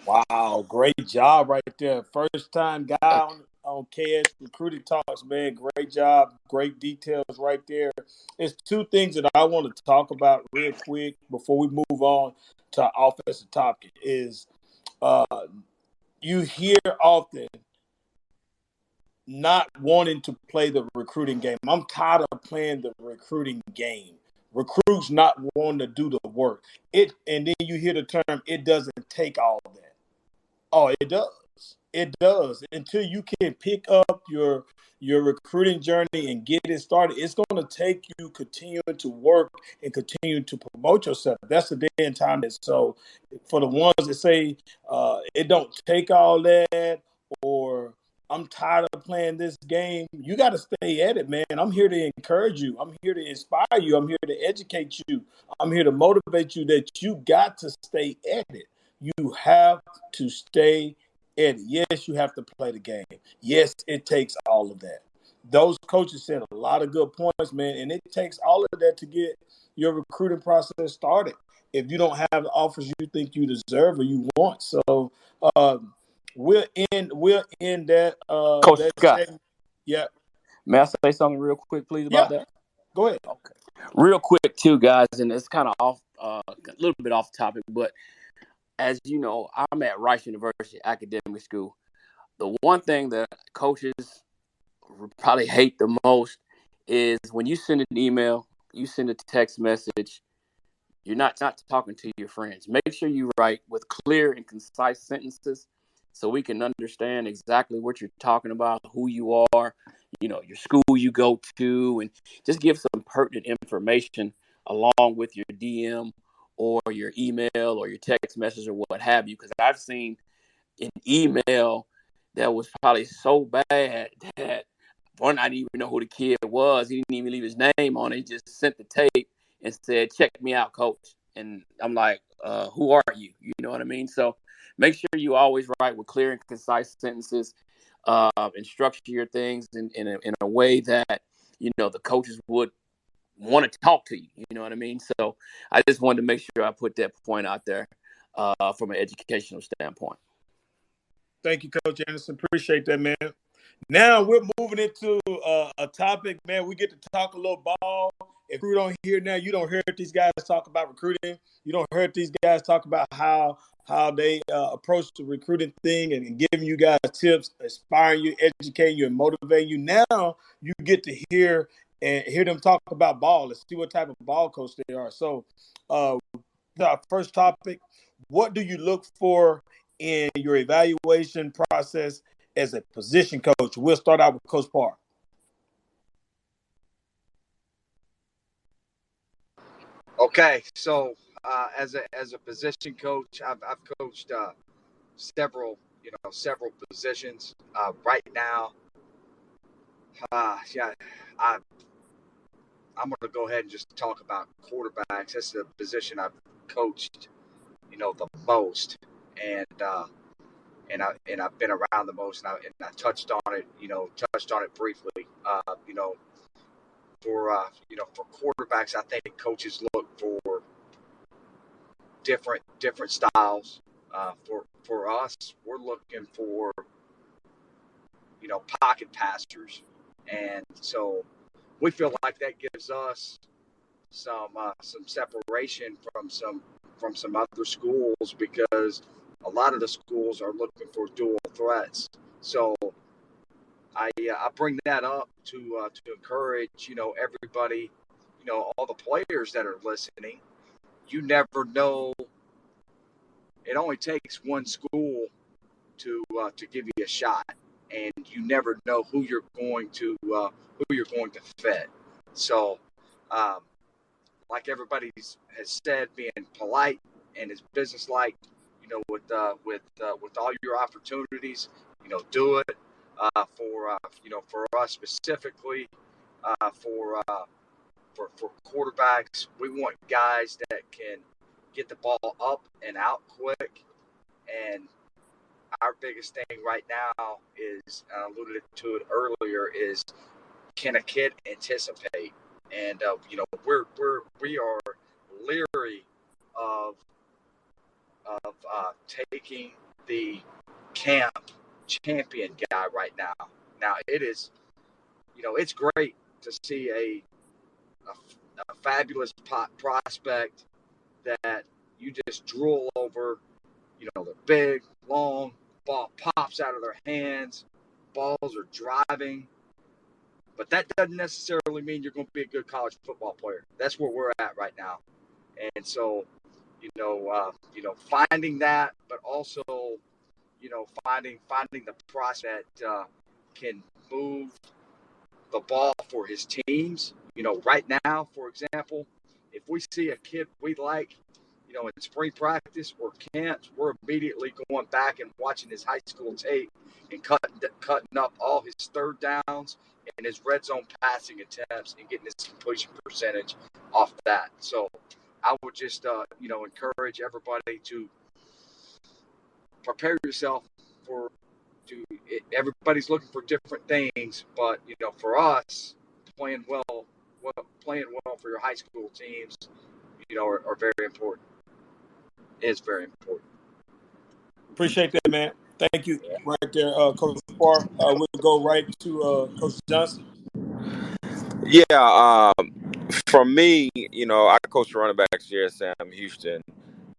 [SPEAKER 1] Wow, great job right there. First time guy on KS Recruiting Talks, man. Great job. Great details right there. It's two things that I want to talk about real quick before we move on to our offensive topic is you hear often not wanting to play the recruiting game. I'm tired of playing the recruiting game. Recruits not wanting to do the work. And then you hear the term, it doesn't take all that. Oh, it does. It does. Until you can pick up your recruiting journey and get it started, it's going to take you continuing to work and continue to promote yourself. That's the day and time. So for the ones that say it don't take all that, or I'm tired of playing this game, you got to stay at it, man. I'm here to encourage you. I'm here to inspire you. I'm here to educate you. I'm here to motivate you that you got to stay at it. You have to stay at it. Yes, you have to play the game. Yes, it takes all of that. Those coaches said a lot of good points, man, and it takes all of that to get your recruiting process started. If you don't have the offers you think you deserve or you want, so we'll end that.
[SPEAKER 7] Coach
[SPEAKER 1] that
[SPEAKER 7] Scott,
[SPEAKER 1] segment. Yeah.
[SPEAKER 7] may I say something real quick, please, about that?
[SPEAKER 1] Go ahead.
[SPEAKER 7] Okay. Real quick, too, guys, and it's kind of off, a little bit off topic, but as you know, I'm at Rice University Academic School. The one thing that coaches probably hate the most is when you send an email, you send a text message, you're not talking to your friends. Make sure you write with clear and concise sentences so we can understand exactly what you're talking about, who you are, your school you go to, and just give some pertinent information along with your DM or your email or your text message or what have you. Because I've seen an email that was probably so bad that one, I didn't even know who the kid was. He didn't even leave his name on it. He just sent the tape and said, "Check me out, coach." And I'm like, who are you? You know what I mean? So make sure you always write with clear and concise sentences and structure your things in a way that, the coaches would want to talk to you. You know what I mean? So I just wanted to make sure I put that point out there from an educational standpoint.
[SPEAKER 1] Thank you, Coach Anderson. Appreciate that, man. Now we're moving into a topic, man. We get to talk a little ball. If you don't hear now, you don't hear these guys talk about recruiting. You don't hear these guys talk about how they approach the recruiting thing and giving you guys tips, inspiring you, educating you, and motivating you. Now you get to hear them talk about ball. Let's see what type of ball coach they are. So, our first topic: what do you look for in your evaluation process as a position coach? We'll start out with Coach Parr.
[SPEAKER 11] Okay, so as a position coach, I've coached several positions. Right now, I'm going to go ahead and just talk about quarterbacks. That's the position I've coached, the most, and I've been around the most, and I touched on it, briefly. For quarterbacks, I think coaches look for different styles. For us, we're looking for pocket passers, and so we feel like that gives us some separation from some other schools, because a lot of the schools are looking for dual threats. So I bring that up to encourage everybody, all the players that are listening. You never know. It only takes one school to give you a shot, and you never know who you're going to fit. So, um, like everybody has said, being polite and is businesslike, with all your opportunities, do it. For us specifically, for quarterbacks, we want guys that can get the ball up and out quick. And our biggest thing right now is, I alluded to it earlier, is can a kid anticipate? And we are leery of taking the camp champion guy right now. Now it is, it's great to see a fabulous prospect that you just drool over. The big, long ball pops out of their hands. Balls are driving. But that doesn't necessarily mean you're going to be a good college football player. That's where we're at right now. And so, finding that, but also, finding the process that can move the ball for his teams. Right now, for example, if we see a kid we like, in spring practice or camps, we're immediately going back and watching his high school tape and cutting up all his third downs and his red zone passing attempts and getting his completion percentage off that. So I would just, encourage everybody to prepare yourself everybody's looking for different things, but, for us, playing well for your high school teams, are very important. Is very important.
[SPEAKER 1] Appreciate that, man. Thank you right there, Coach Farr. We'll go right to Coach Johnson.
[SPEAKER 4] Yeah, for me, I coach running backs here at Sam Houston.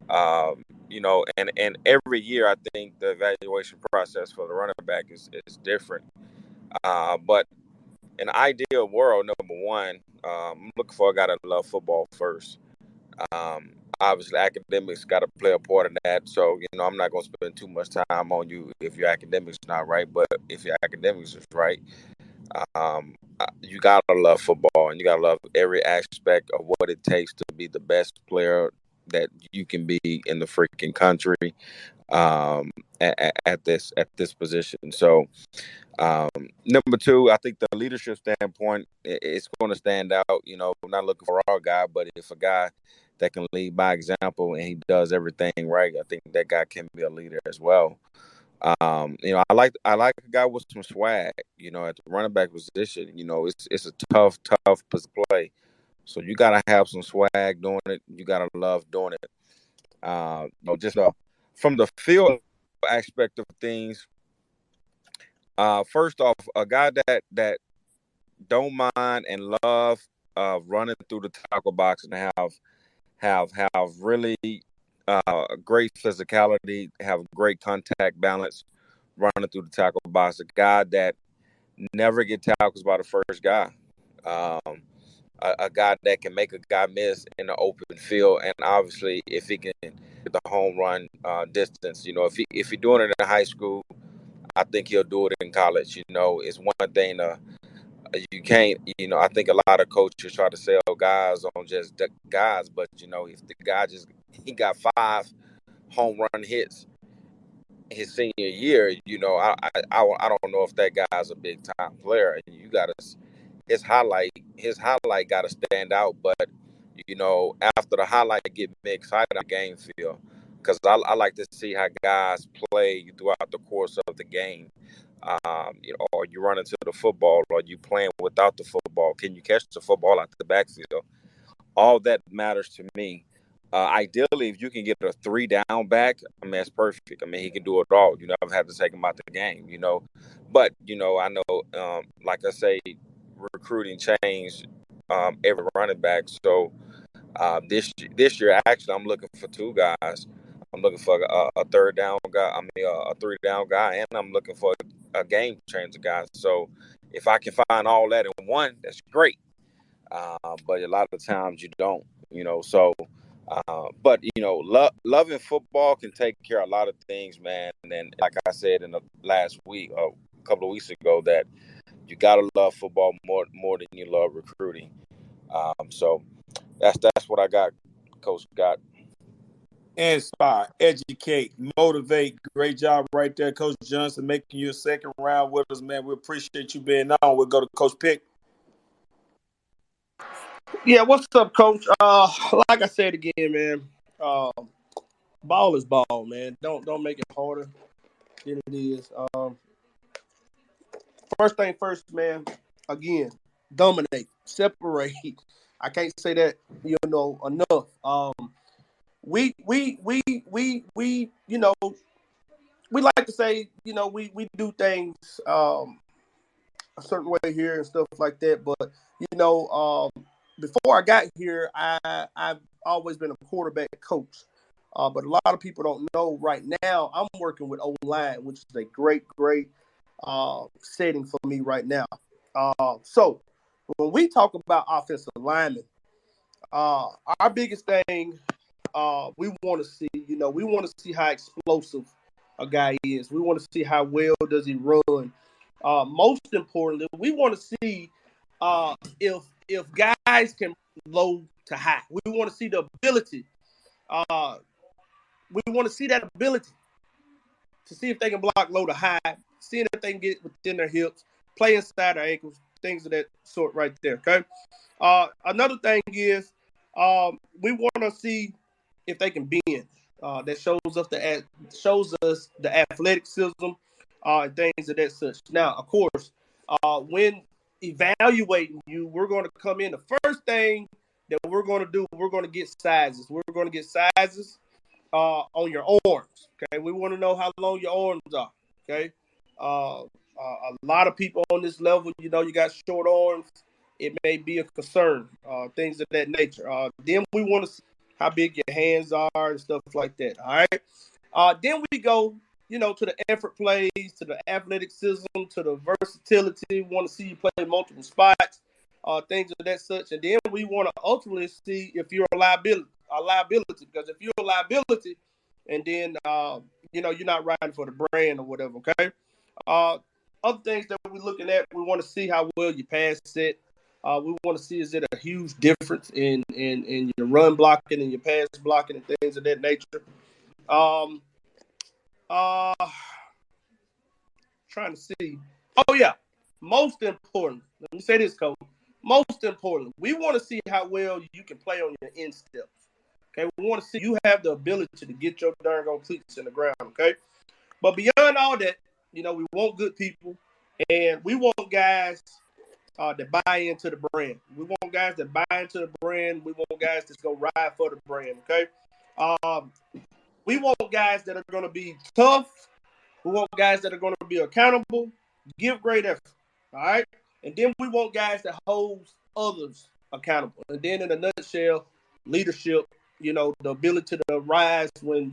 [SPEAKER 4] And every year I think the evaluation process for the running back is different. But in an ideal world, number one, I'm looking for a guy that loves football first. Obviously, academics got to play a part in that. So, I'm not going to spend too much time on you if your academics not right. But if your academics is right, you got to love football, and you got to love every aspect of what it takes to be the best player that you can be in the freaking country at this position. So, number two, I think the leadership standpoint, it's going to stand out. I'm not looking for our guy, but if a guy that can lead by example and he does everything right, I think that guy can be a leader as well. I like a guy with some swag. At the running back position, it's a tough play. So you gotta have some swag doing it. You gotta love doing it. From the field aspect of things. First off, a guy that don't mind and love running through the tackle box and have really great physicality, have great contact balance running through the tackle box. A guy that never get tackles by the first guy. A guy that can make a guy miss in the open field, and obviously if he can get the home run distance, if he's doing it in high school, I think he'll do it in college. It's one thing you can't. I think a lot of coaches try to sell guys on just the guys, but if the guy he got 5 home run hits his senior year, I don't know if that guy's a big time player. You gotta his highlight gotta stand out, but after the highlight get me excited on the game field. because I like to see how guys play throughout the course of the game. Or you run into the football, or you playing without the football. Can you catch the football out the backfield? All that matters to me. Ideally, if you can get a 3-down back, I mean, that's perfect. I mean, he can do it all. You never have to take him out the game, But, I know, like I say, recruiting changed every running back. So this year, actually, I'm looking for 2 guys. I'm looking for a 3rd-down guy. I mean, a 3-down guy, and I'm looking for a game changer guy. So if I can find all that in one, that's great. But a lot of times you don't, So, but loving football can take care of a lot of things, man. And then, like I said in the last week, a couple of weeks ago, that you gotta love football more than you love recruiting. So that's what I got, Coach Scott.
[SPEAKER 1] Inspire, educate, motivate. Great job right there, Coach Johnson, making you a second round with us, man. We appreciate you being on. We'll go to Coach Pick.
[SPEAKER 6] Yeah, what's up, Coach? Like I said again, man, ball is ball, man. Don't make it harder than it is. First thing first, man. Again, dominate, separate. I can't say that enough. We we like to say we do things a certain way here and stuff like that, but before I got here, I've always been a quarterback coach. But a lot of people don't know right now I'm working with O-line, which is a great setting for me right now. So when we talk about offensive linemen, our biggest thing we want to see, we want to see how explosive a guy is. We want to see how well does he run. Most importantly, we want to see if guys can low to high. We want to see the ability. We want to see that ability to see if they can block low to high, seeing if they can get within their hips, play inside their ankles, things of that sort right there. Okay. Another thing is we want to see if they can bend. That shows us the athleticism and things of that such. Now, of course, when evaluating you, we're going to come in. The first thing that we're going to do, we're going to get sizes. We're going to get sizes on your arms. Okay, we want to know how long your arms are. Okay, a lot of people on this level, you got short arms. It may be a concern, things of that nature. Then we want to see how big your hands are and stuff like that. All right. Then we go, to the effort plays, to the athleticism, to the versatility. We want to see you play multiple spots, things of that such. And then we want to ultimately see if you're a liability. Because if you're a liability, and then you're not riding for the brand or whatever. Okay. Other things that we're looking at, we want to see how well you pass it. We want to see is it a huge difference in your run blocking and your pass blocking and things of that nature. Trying to see. Oh yeah, most important. Let me say this, Coach. Most important, we want to see how well you can play on your insteps. Okay, we want to see you have the ability to get your darn on cleats in the ground. Okay, but beyond all that, we want good people, and we want guys that buy into the brand. We want guys that buy into the brand. We want guys that's going to ride for the brand, okay? We want guys that are going to be tough. We want guys that are going to be accountable, give great effort, all right? And then we want guys that hold others accountable. And then in a nutshell, leadership, the ability to rise when,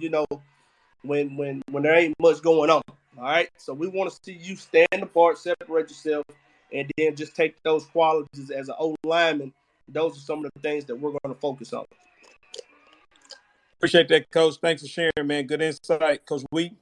[SPEAKER 6] when there ain't much going on, all right? So we want to see you stand apart, separate yourself, and then just take those qualities as an old lineman. Those are some of the things that we're going to focus on.
[SPEAKER 1] Appreciate that, Coach. Thanks for sharing, man. Good insight, Coach Wheaton.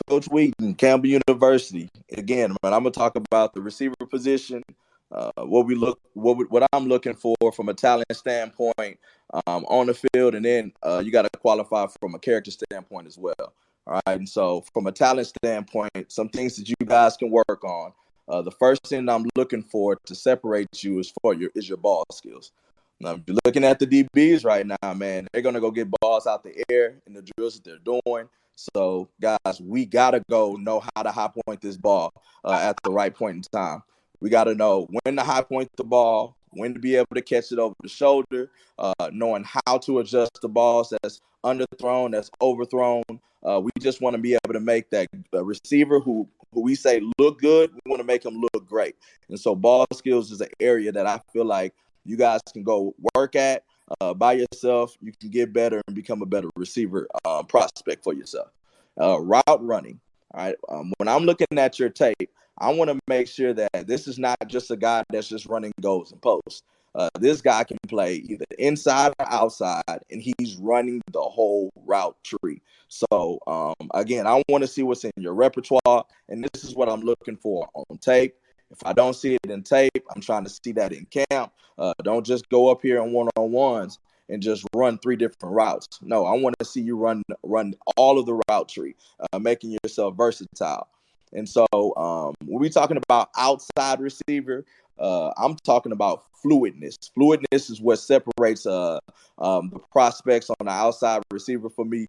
[SPEAKER 5] Coach Wheaton, Campbell University. Again, man, I'm gonna talk about the receiver position. What I'm looking for from a talent standpoint on the field, and then you got to qualify from a character standpoint as well. All right, and so from a talent standpoint, some things that you guys can work on. The first thing I'm looking for to separate you is your ball skills. Now, if you're looking at the DBs right now, man, they're going to go get balls out the air in the drills that they're doing. So, guys, we got to know how to high point this ball at the right point in time. We got to know when to high point the ball, when to be able to catch it over the shoulder, knowing how to adjust the balls that's underthrown, that's overthrown. We just want to be able to make that receiver who we say look good, we want to make him look great. And so ball skills is an area that I feel like you guys can go work at by yourself. You can get better and become a better receiver prospect for yourself. Route running. All right. When I'm looking at your tape, I want to make sure that this is not just a guy that's just running goals and posts. This guy can play either inside or outside, and he's running the whole route tree. So, again, I want to see what's in your repertoire, and this is what I'm looking for on tape. If I don't see it in tape, I'm trying to see that in camp. Don't just go up here on one-on-ones and just run 3 different routes. No, I want to see you run all of the route tree, making yourself versatile. And so when we're talking about outside receiver, I'm talking about fluidness. Fluidness is what separates the prospects on the outside receiver for me,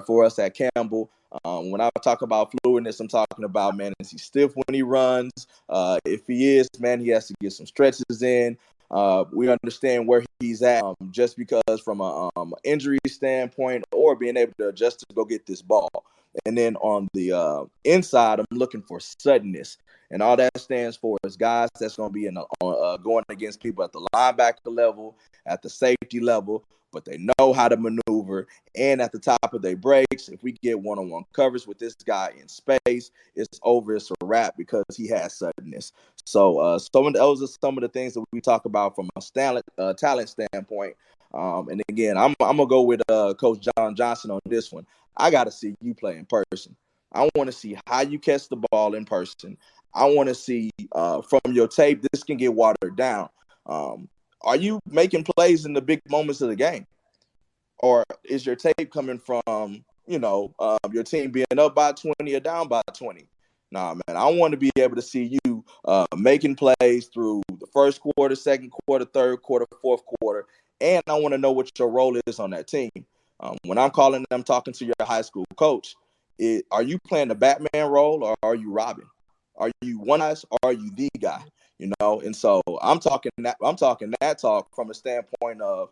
[SPEAKER 5] for us at Campbell. When I talk about fluidness, I'm talking about, man, is he stiff when he runs? If he is, man, he has to get some stretches in. We understand where he's at, just because from an injury standpoint or being able to adjust to go get this ball. And then on the inside, I'm looking for suddenness. And all that stands for is guys that's going to be going against people at the linebacker level, at the safety level, but they know how to maneuver. And at the top of their breaks, if we get one-on-one coverage with this guy in space, it's over. It's a wrap because he has suddenness. So those are some of the things that we talk about from a talent standpoint. And again, I'm going to go with Coach John Johnson on this one. I got to see you play in person. I want to see how you catch the ball in person. I want to see from your tape, this can get watered down. Are you making plays in the big moments of the game? Or is your tape coming from, your team being up by 20 or down by 20? Nah, man, I want to be able to see you making plays through the first quarter, second quarter, third quarter, fourth quarter. And I want to know what your role is on that team. When I'm talking to your high school coach, are you playing the Batman role or are you Robin? Are you one guy or are you the guy? And so I'm talking that talk from a standpoint of,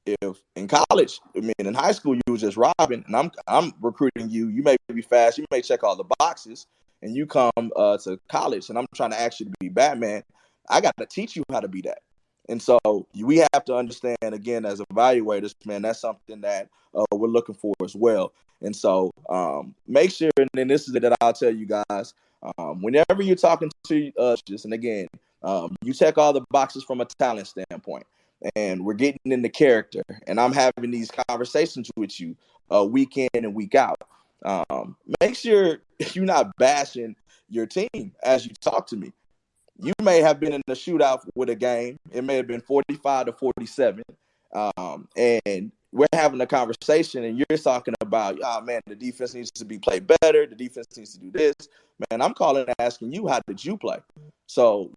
[SPEAKER 5] if in college, in high school, you was just Robin, and I'm recruiting you. You may be fast, you may check all the boxes, and you come to college, and I'm trying to ask you to be Batman. I got to teach you how to be that. And so we have to understand, again, as evaluators, man, that's something that we're looking for as well. And so make sure, and then this is that I'll tell you guys, whenever you're talking to us, and again, you check all the boxes from a talent standpoint, and we're getting into character, and I'm having these conversations with you week in and week out. Make sure you're not bashing your team as you talk to me. You may have been in a shootout with a game. It may have been 45 to 47. And we're having a conversation, and you're talking about, man, the defense needs to be played better. The defense needs to do this. Man, I'm calling and asking you, how did you play? So,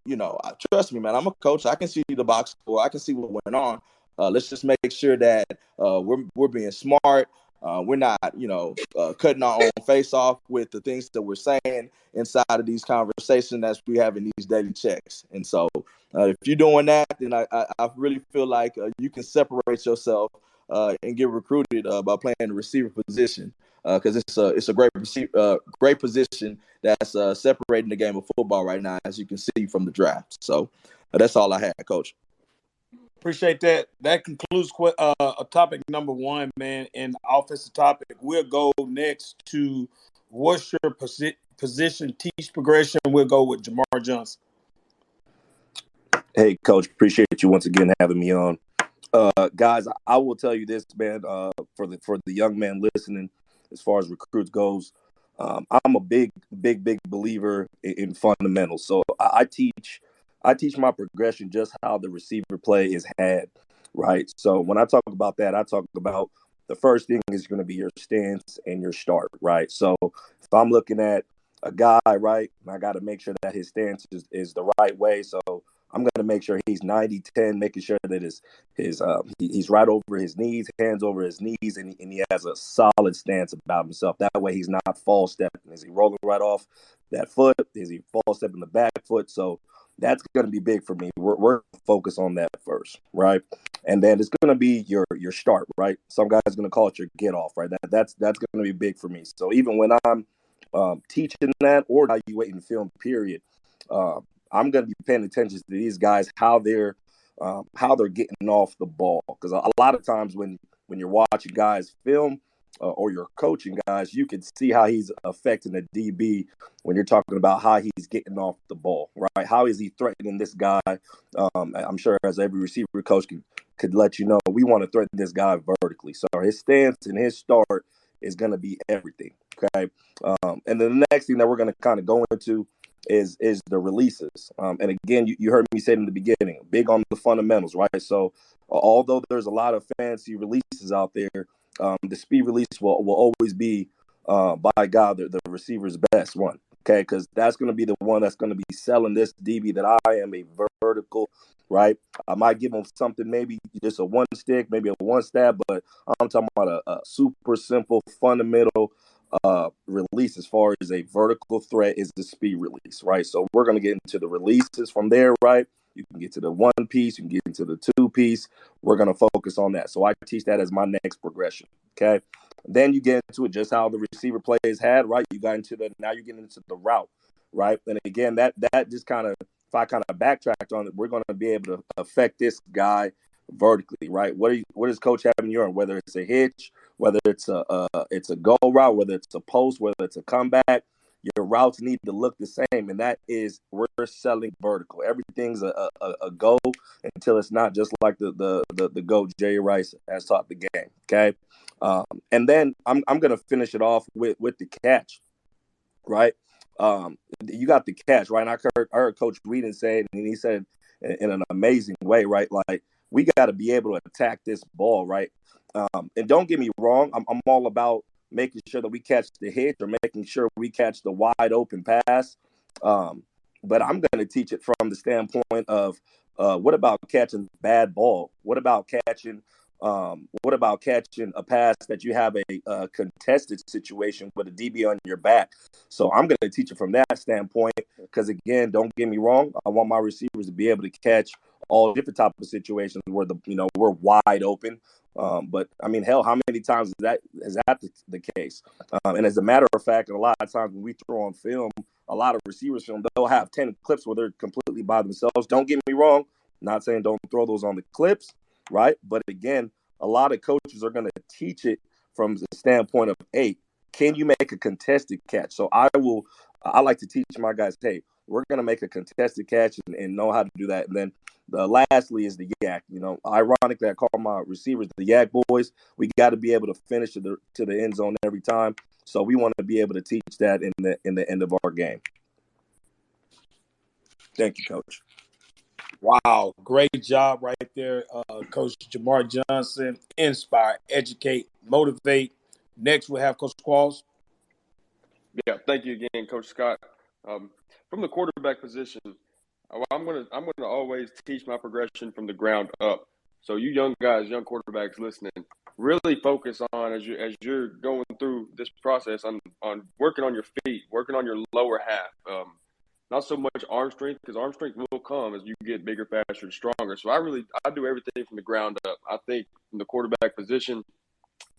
[SPEAKER 5] trust me, man, I'm a coach. I can see the box score. I can see what went on. Let's just make sure that we're being smart. We're not, cutting our own face off with the things that we're saying inside of these conversations as we have in these daily checks. And so if you're doing that, then I really feel like you can separate yourself and get recruited by playing the receiver position, because it's a great position that's separating the game of football right now, as you can see from the draft. So that's all I had, Coach.
[SPEAKER 1] Appreciate that. That concludes topic number 1, man, in the offensive topic. We'll go next to what's your position teach progression. We'll go with Jamar Johnson.
[SPEAKER 3] Hey, Coach, appreciate you once again having me on. Guys, I will tell you this, man, for the young man listening, as far as recruits goes, I'm a big believer in fundamentals. So I teach my progression just how the receiver play is had, right? So when I talk about that, I talk about the first thing is going to be your stance and your start, right? So if I'm looking at a guy, right, I got to make sure that his stance is the right way. So I'm going to make sure he's 90-10, making sure that he's right over his knees, hands over his knees, and he has a solid stance about himself. That way he's not false stepping. Is he rolling right off that foot? Is he false stepping the back foot? So that's going to be big for me. We're focused on that first, right? And then it's going to be your start, right? Some guys are going to call it your get off, right? That's going to be big for me. So even when I'm teaching that or evaluating film, period, I'm going to be paying attention to these guys, how they're getting off the ball. Because a lot of times when you're watching guys film or you're coaching guys, you can see how he's affecting the DB when you're talking about how he's getting off the ball, right? How is he threatening this guy? I'm sure as every receiver coach could let you know, we want to threaten this guy vertically. So his stance and his start is going to be everything, okay? And then the next thing that we're going to kind of go into is the releases. And again, you heard me say in the beginning, big on the fundamentals, right? So although there's a lot of fancy releases out there, the speed release will always be, by God, the receiver's best one, okay? Because that's going to be the one that's going to be selling this DB that I am a vertical, right? I might give him something, maybe just a one stick, maybe a one stab, but I'm talking about a super simple, fundamental release as far as a vertical threat is the speed release, right? So we're going to get into the releases from there, right? You can get to the one piece, you can get into the two piece. We're going to focus on that. So I teach that as my next progression, okay? Then you get into it just how the receiver plays had, right? You got into now you're getting into the route, right? And again, that just kind of, if I kind of backtracked on it, we're going to be able to affect this guy vertically, right? What does coach have in your own? Whether it's a hitch, whether it's a go route, whether it's a post, whether it's a comeback, your routes need to look the same, and that is we're selling vertical. Everything's a go until it's not, just like the GOAT Jerry Rice has taught the game. Okay, and then I'm gonna finish it off with the catch, right? You got the catch, right? And I heard Coach Whedon say it, and he said in an amazing way, right? Like, we got to be able to attack this ball, right? And don't get me wrong, I'm all about making sure that we catch the hitch or making sure we catch the wide open pass. But I'm going to teach it from the standpoint of what about catching bad ball? What about catching a pass that you have a contested situation with a DB on your back? So I'm going to teach it from that standpoint because, again, don't get me wrong, I want my receivers to be able to catch all different types of situations where we're wide open. But I mean, hell, how many times is that the case? And as a matter of fact, a lot of times when we throw on film, a lot of receivers film, they'll have 10 clips where they're completely by themselves. Don't get me wrong. Not saying don't throw those on the clips, right? But again, a lot of coaches are going to teach it from the standpoint of, hey, can you make a contested catch? So I like to teach my guys, hey, we're going to make a contested catch and know how to do that. And then lastly is the yak. Ironically, I call my receivers the yak boys. We got to be able to finish to the end zone every time. So we want to be able to teach that in the end of our game. Thank you, Coach.
[SPEAKER 1] Wow, great job right there, Coach Jamar Johnson. Inspire, educate, motivate. Next, we'll have Coach Qualls.
[SPEAKER 8] Yeah, thank you again, Coach Scott. From the quarterback position, I'm gonna always teach my progression from the ground up. So you young guys, young quarterbacks listening, really focus on as you're going through this process on working on your feet, working on your lower half. Not so much arm strength, because arm strength will come as you get bigger, faster, and stronger. So I do everything from the ground up. I think from the quarterback position,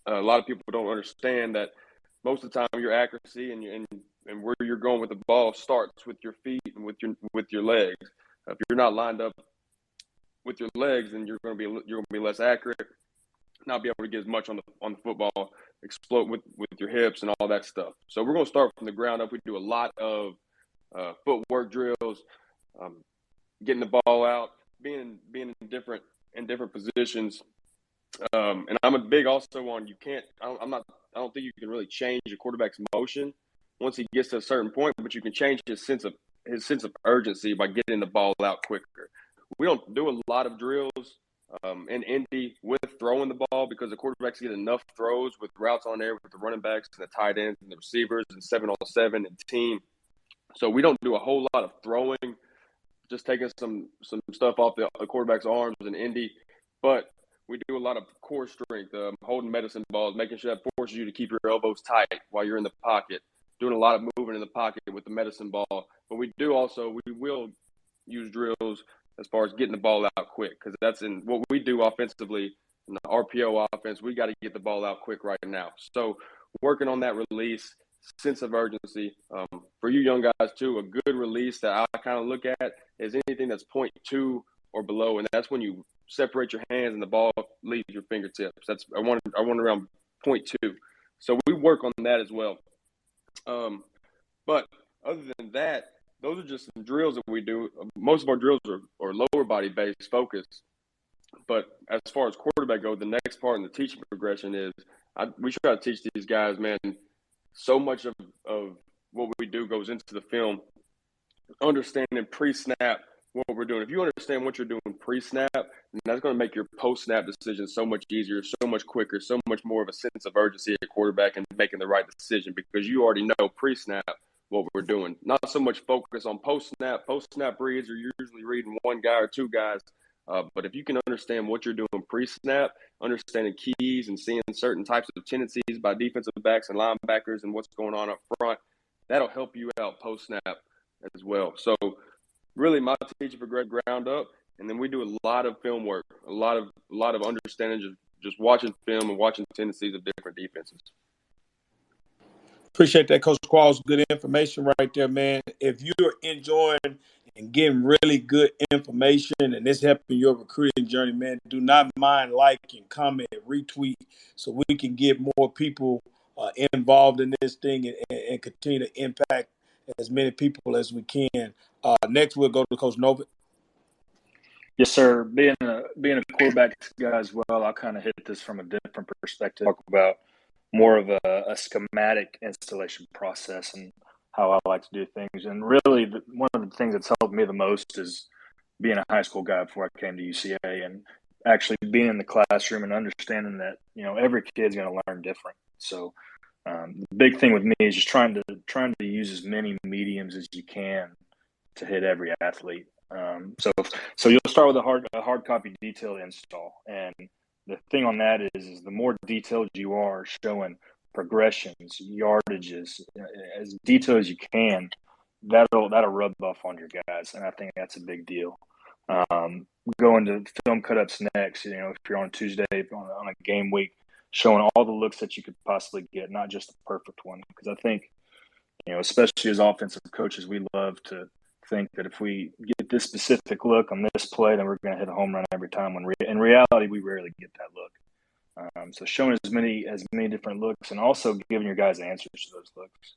[SPEAKER 8] a lot of people don't understand that most of the time your accuracy and where you're going with the ball starts with your feet and with your legs. If you're not lined up with your legs, then you're going to be less accurate, not be able to get as much on the football, explode with your hips and all that stuff. So we're going to start from the ground up. We do a lot of footwork drills, getting the ball out, being in different positions. And I'm a big also on I don't think you can really change a quarterback's motion once he gets to a certain point, but you can change his sense of urgency by getting the ball out quicker. We don't do a lot of drills in Indy with throwing the ball because the quarterbacks get enough throws with routes on there with the running backs and the tight ends and the receivers and 7-on-7 and team. So we don't do a whole lot of throwing just taking some stuff off the quarterback's arms and Indy, but we do a lot of core strength, holding medicine balls, making sure that forces you to keep your elbows tight while you're in the pocket, doing a lot of movement in the pocket with the medicine ball. But we will use drills as far as getting the ball out quick, because that's in what we do offensively in the RPO offense. We got to get the ball out quick right now. So working on that release, sense of urgency. For you young guys too, a good release that I kind of look at is anything that's 0.2 or below, and that's when you separate your hands and the ball leaves your fingertips. That's I want around 0.2. So we work on that as well. But other than that, those are just some drills that we do. Most of our drills are lower body based focused. But as far as quarterback goes, the next part in the teaching progression is we try to teach these guys, man, so much of what we do goes into the film. Understanding pre-snap what we're doing. If you understand what you're doing pre-snap, then that's going to make your post-snap decision so much easier, so much quicker, so much more of a sense of urgency at quarterback and making the right decision, because you already know pre-snap what we're doing. Not so much focus on post-snap. Post-snap reads are usually reading one guy or two guys. But if you can understand what you're doing pre-snap, understanding keys and seeing certain types of tendencies by defensive backs and linebackers and what's going on up front, that'll help you out post-snap as well. So really my teaching for GRAD ground up, and then we do a lot of film work, a lot of understanding, just watching film and watching tendencies of different defenses.
[SPEAKER 1] Appreciate that, Coach Qualls. Good information right there, man. If you're enjoying and getting really good information and it's helping your recruiting journey, man, do not mind liking, comment, retweet, so we can get more people involved in this thing and continue to impact as many people as we can. Next, we'll go to Coach Novak.
[SPEAKER 9] Yes, sir. Being a quarterback guy as well, I'll kind of hit this from a different perspective. Talk about more of a schematic installation process and how I like to do things. And really, one of the things that's helped me the most is being a high school guy before I came to UCA, and actually being in the classroom and understanding that, you know, every kid's going to learn different. So the big thing with me is just trying to use as many mediums as you can to hit every athlete. So you'll start with a hard copy detailed install, and the thing on that is the more detailed you are, showing progressions, yardages, as detailed as you can, that'll rub off on your guys, and I think that's a big deal. Going to film cut-ups next, you know, if you're on Tuesday on a game week, showing all the looks that you could possibly get, not just the perfect one. Because I think, you know, especially as offensive coaches, we love to think that if we get this specific look on this play, then we're going to hit a home run every time. When in reality, we rarely get that look. So showing as many different looks, and also giving your guys answers to those looks.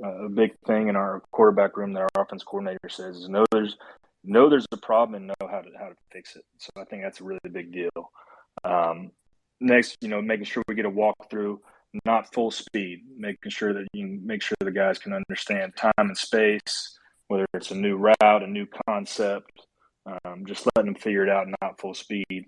[SPEAKER 9] A big thing in our quarterback room that our offense coordinator says is know there's a problem and know how to fix it. So I think that's a really big deal. Next, you know, making sure we get a walkthrough, not full speed, making sure that you make sure the guys can understand time and space, whether it's a new route, a new concept, just letting them figure it out, not full speed.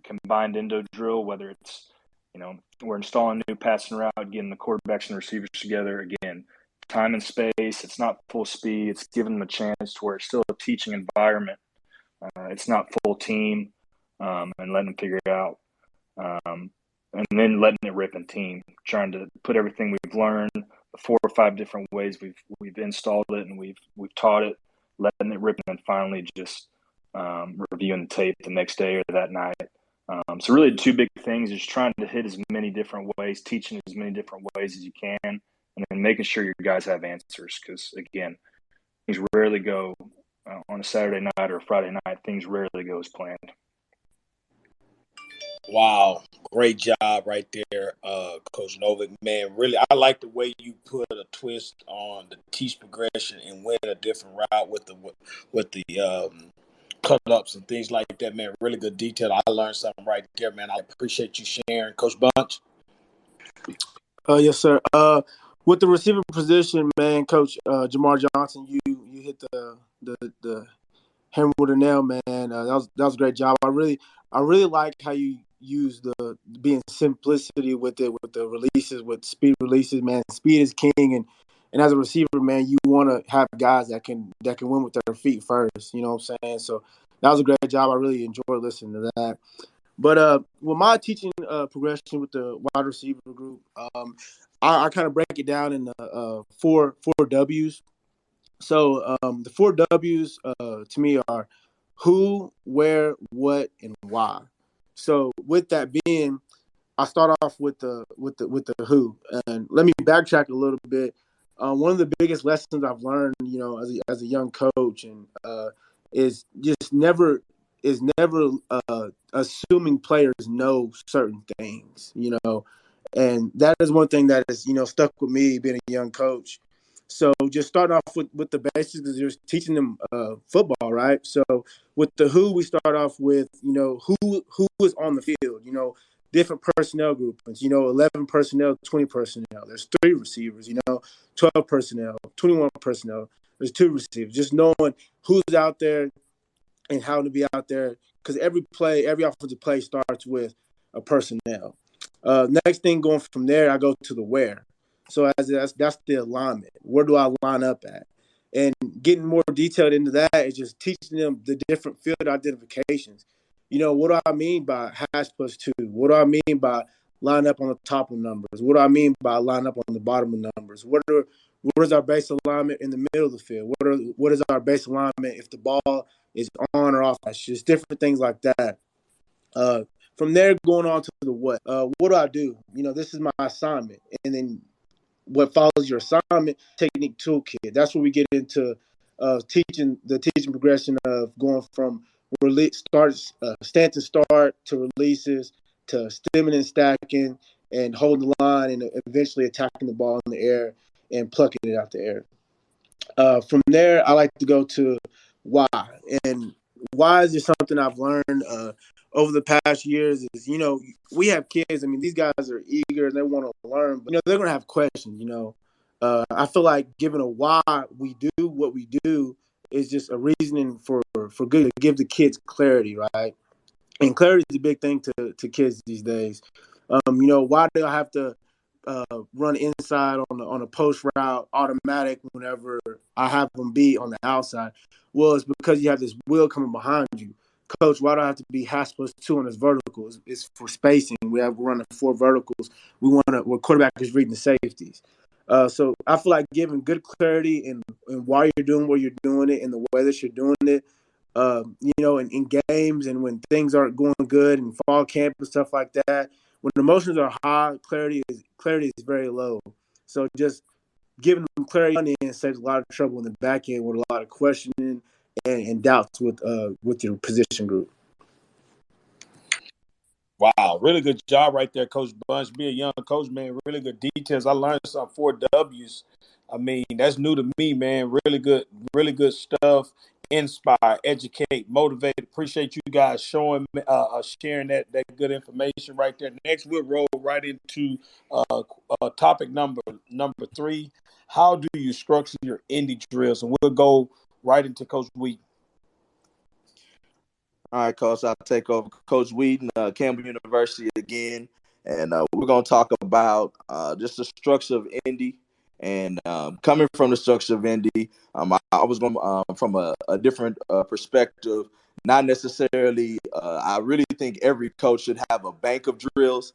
[SPEAKER 9] Combined endo drill, whether it's, you know, we're installing a new passing route, getting the quarterbacks and receivers together. Again, time and space, it's not full speed. It's giving them a chance to where it's still a teaching environment. It's not full team, and letting them figure it out. And then letting it rip in team, trying to put everything we've learned, the 4 or 5 different ways we've installed it and we've taught it, letting it rip, and finally just reviewing the tape the next day or that night. So really the 2 big things is trying to hit as many different ways, teaching as many different ways as you can, and then making sure your guys have answers. Because, again, things rarely go on a Saturday night or a Friday night. Things rarely go as planned.
[SPEAKER 1] Wow, great job right there, Coach Novak. Man, really, I like the way you put a twist on the teach progression and went a different route with the cut-ups and things like that, man. Really good detail. I learned something right there, man. I appreciate you sharing. Coach Bunch?
[SPEAKER 10] Yes, sir. With the receiver position, man, Coach Jamar Johnson, you hit the hammer with a nail, man. That was a great job. I really like how you use the being simplicity with it, with the releases, with speed releases, man. Speed is king, And as a receiver, man, you want to have guys that can win with their feet first. You know what I'm saying? So that was a great job. I really enjoyed listening to that. But with my teaching progression with the wide receiver group, I kind of break it down in four W's. So the four W's to me are who, where, what, and why. So with that being, I start off with the who, and let me backtrack a little bit. One of the biggest lessons I've learned, as a young coach, and is just never assuming players know certain things, and that is one thing that is stuck with me being a young coach. So just starting off with the basics is just teaching them football, right? So with the who, we start off with who is on the field, different personnel groupings, 11 personnel, 20 personnel. There's 3 receivers, 12 personnel, 21 personnel. There's 2 receivers. Just knowing who's out there and how to be out there, because every offensive play starts with a personnel. Next thing, going from there, I go to the where. So that's the alignment. Where do I line up at? And getting more detailed into that is just teaching them the different field identifications. What do I mean by hash plus 2? What do I mean by line up on the top of numbers? What do I mean by line up on the bottom of numbers? What is our base alignment in the middle of the field? What is our base alignment if the ball is on or off? It's just different things like that. From there, going on to the what. What do I do? This is my assignment. And then what follows your assignment, technique toolkit. That's where we get into teaching progression of going from stance and start to releases to stemming and stacking and holding the line and eventually attacking the ball in the air and plucking it out the air. From there, I like to go to why. And why is just something I've learned over the past years is, we have kids. I mean, these guys are eager and they want to learn, but, they're going to have questions, I feel like giving a why we do what we do is just a reasoning for good to give the kids clarity, right? And clarity is a big thing to kids these days. Why do I have to run inside on a post route automatic whenever I have them be on the outside? Well, it's because you have this wheel coming behind you. Coach, why do I have to be hash plus 2 on this vertical? It's for spacing. We're running 4 verticals. Where quarterback is reading the safeties. So I feel like giving good clarity in why you're doing what you're doing it and the way that you're doing it, in games and when things aren't going good and fall camp and stuff like that. When emotions are high, clarity is very low. So just giving them clarity on the end saves a lot of trouble in the back end with a lot of questioning and doubts with your position group.
[SPEAKER 1] Wow, really good job right there, Coach Bunch. Be a young coach, man. Really good details. I learned some 4 W's. I mean, that's new to me, man. Really good stuff. Inspire, educate, motivate. Appreciate you guys sharing that good information right there. Next, we'll roll right into topic number 3. How do you structure your indie drills? And we'll go right into Coach Wheaton.
[SPEAKER 5] All right, Coach, I'll take over. Coach Wheaton, Campbell University again. And we're going to talk about just the structure of Indy. And coming from the structure of Indy, I was going from a different perspective. Not necessarily, I really think every coach should have a bank of drills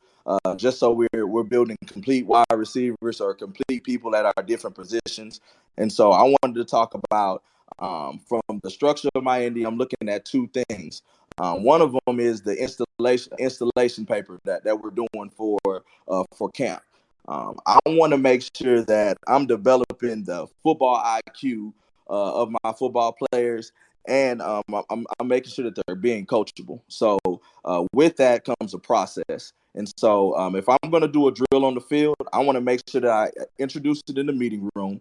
[SPEAKER 5] just so we're building complete wide receivers or complete people at our different positions. And so I wanted to talk about from the structure of my Indy, I'm looking at 2 things. One of them is the installation paper that we're doing for camp. I want to make sure that I'm developing the football IQ of my football players, and I'm making sure that they're being coachable. So with that comes a process. And so if I'm going to do a drill on the field, I want to make sure that I introduce it in the meeting room.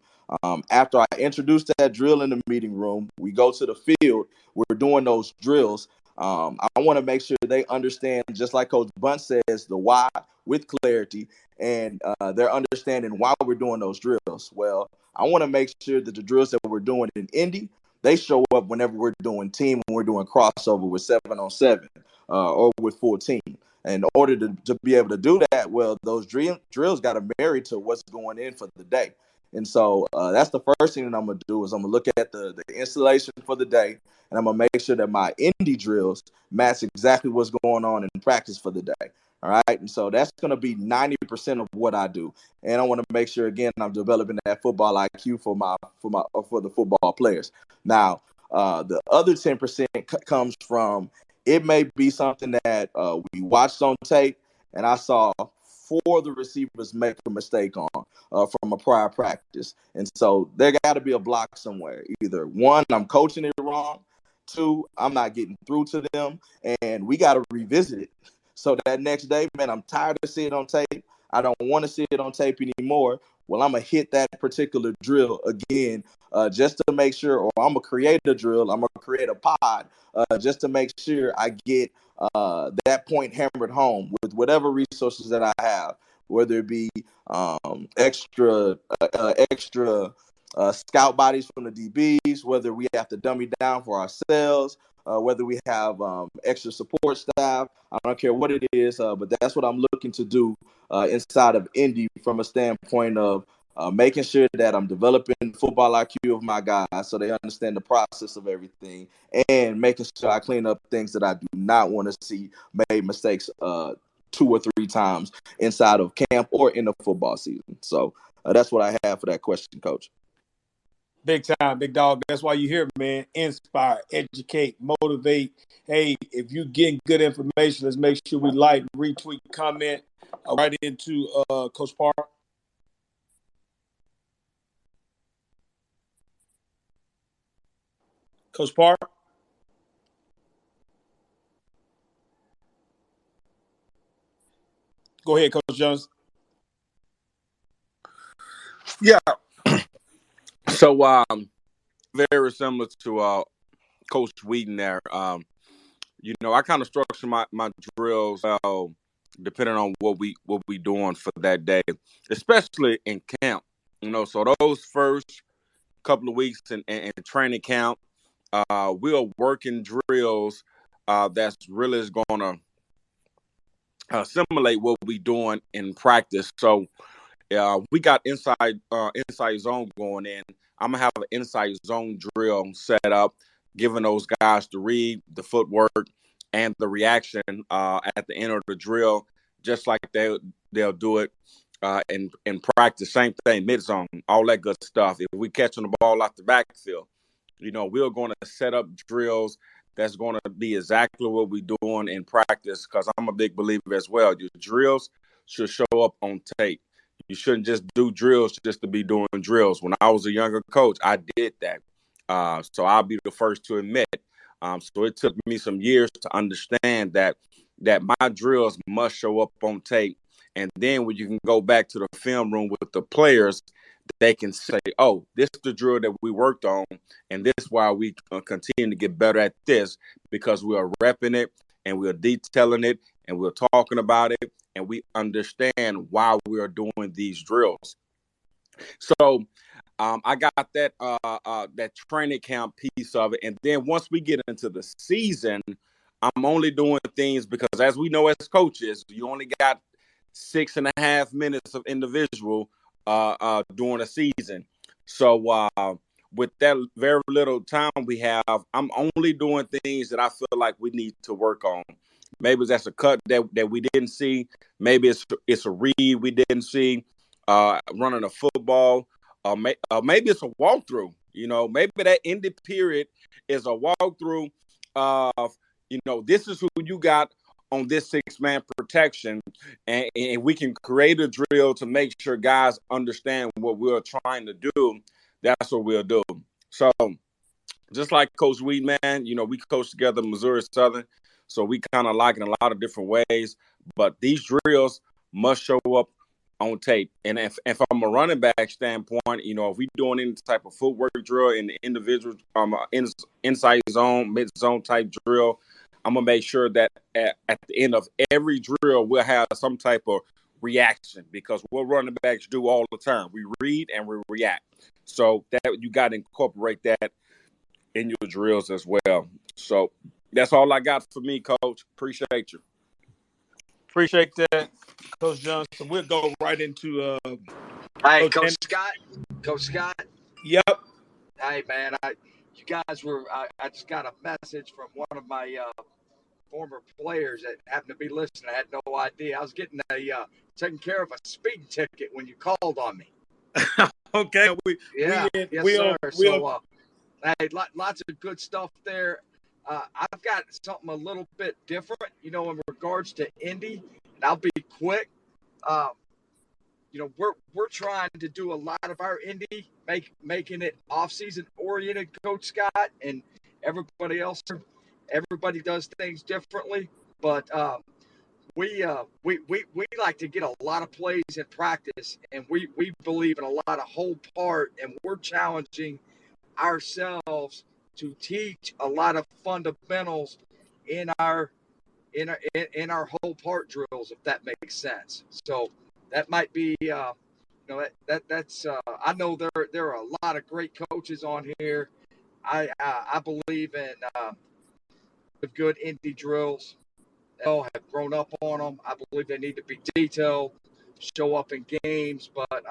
[SPEAKER 5] After I introduce that drill in the meeting room, we go to the field. We're doing those drills. I want to make sure they understand, just like Coach Bunt says, the why with clarity, and they're understanding why we're doing those drills. Well, I want to make sure that the drills that we're doing in Indy, they show up whenever we're doing team, when we're doing crossover with 7-on-7 or with full team. And in order to be able to do that, well, those drills got to marry to what's going in for the day. And so that's the first thing that I'm going to do is I'm going to look at the installation for the day, and I'm going to make sure that my indie drills match exactly what's going on in practice for the day. All right. And so that's going to be 90% of what I do. And I want to make sure, again, I'm developing that football IQ for the football players. Now, the other 10% comes from, it may be something that we watched on tape and I saw 4 of the receivers make a mistake on from a prior practice. And so there got to be a block somewhere. Either 1, I'm coaching it wrong. 2, I'm not getting through to them. And we got to revisit it. So that next day, man, I'm tired of seeing it on tape. I don't want to see it on tape anymore. Well, I'm going to hit that particular drill again just to make sure, or I'm going to create a drill. I'm going to create a pod just to make sure I get that point hammered home with whatever resources that I have, whether it be extra scout bodies from the DBs, whether we have to dummy down for ourselves, whether we have extra support staff. I don't care what it is, but that's what I'm looking to do inside of Indy from a standpoint of making sure that I'm developing the football IQ of my guys so they understand the process of everything, and making sure I clean up things that I do not want to see made mistakes 2 or 3 times inside of camp or in the football season. So that's what I have for that question, Coach.
[SPEAKER 1] Big time, big dog. That's why you're here, man. Inspire, educate, motivate. Hey, if you're getting good information, let's make sure we like, retweet, comment right into Coach Park. Coach Park? Go ahead, Coach Jones.
[SPEAKER 4] Yeah. So very similar to Coach Wheaton there. I kind of structure my drills depending on what we doing for that day, especially in camp. So those first couple of weeks in training camp, we are working drills that's really is going to simulate what we doing in practice. So we got inside zone going in. I'm gonna have an inside zone drill set up, giving those guys to read the footwork and the reaction at the end of the drill, just like they'll do it in practice. Same thing, mid zone, all that good stuff. If we catching the ball out the backfield, we're going to set up drills that's going to be exactly what we're doing in practice, because I'm a big believer as well. Your drills should show up on tape. You shouldn't just do drills just to be doing drills. When I was a younger coach, I did that. So I'll be the first to admit. So it took me some years to understand that my drills must show up on tape. And then when you can go back to the film room with the players, they can say, oh, this is the drill that we worked on, and this is why we continue to get better at this, because we are repping it and we are detailing it and we're talking about it and we understand why we are doing these drills. So I got that training camp piece of it. And then once we get into the season, I'm only doing things because, as we know as coaches, you only got 6.5 minutes of individual during a season. So with that very little time we have, I'm only doing things that I feel like we need to work on. Maybe that's a cut that we didn't see. Maybe it's a read we didn't see. Running a football. Maybe it's a walkthrough. Maybe that ended period is a walkthrough of, this is who you got on this 6-man protection, and we can create a drill to make sure guys understand what we're trying to do. That's what we'll do. So just like Coach Weed, man, we coach together Missouri Southern, so we kind of like in a lot of different ways, but these drills must show up on tape. And if I'm a running back standpoint, if we doing any type of footwork drill in the individual inside zone, mid zone type drill, I'm gonna make sure that at the end of every drill we'll have some type of reaction, because what running backs do all the time, we read and we react. So that you got to incorporate that in your drills as well. So that's all I got for me, Coach. Appreciate you.
[SPEAKER 1] Appreciate that, Coach Johnson. We'll go right into
[SPEAKER 11] Hey,
[SPEAKER 1] Coach
[SPEAKER 11] Coach Scott.
[SPEAKER 1] Yep.
[SPEAKER 11] Hey, man, you guys were. I just got a message from one of my former players that happened to be listening. I had no idea. I was getting taking care of a speeding ticket when you called on me.
[SPEAKER 1] Okay.
[SPEAKER 11] Yes, sir. So, hey, lots of good stuff there. I've got something a little bit different, in regards to Indy, and I'll be quick. We're trying to do a lot of our Indy, making it off-season oriented, Coach Scott, and everybody does things differently, but we like to get a lot of plays in practice, and we believe in a lot of whole part, and we're challenging ourselves to teach a lot of fundamentals in our whole part drills, if that makes sense. So that might be that's I know there are a lot of great coaches on here. I believe in good indie drills. All have grown up on them. I believe they need to be detailed, show up in games. But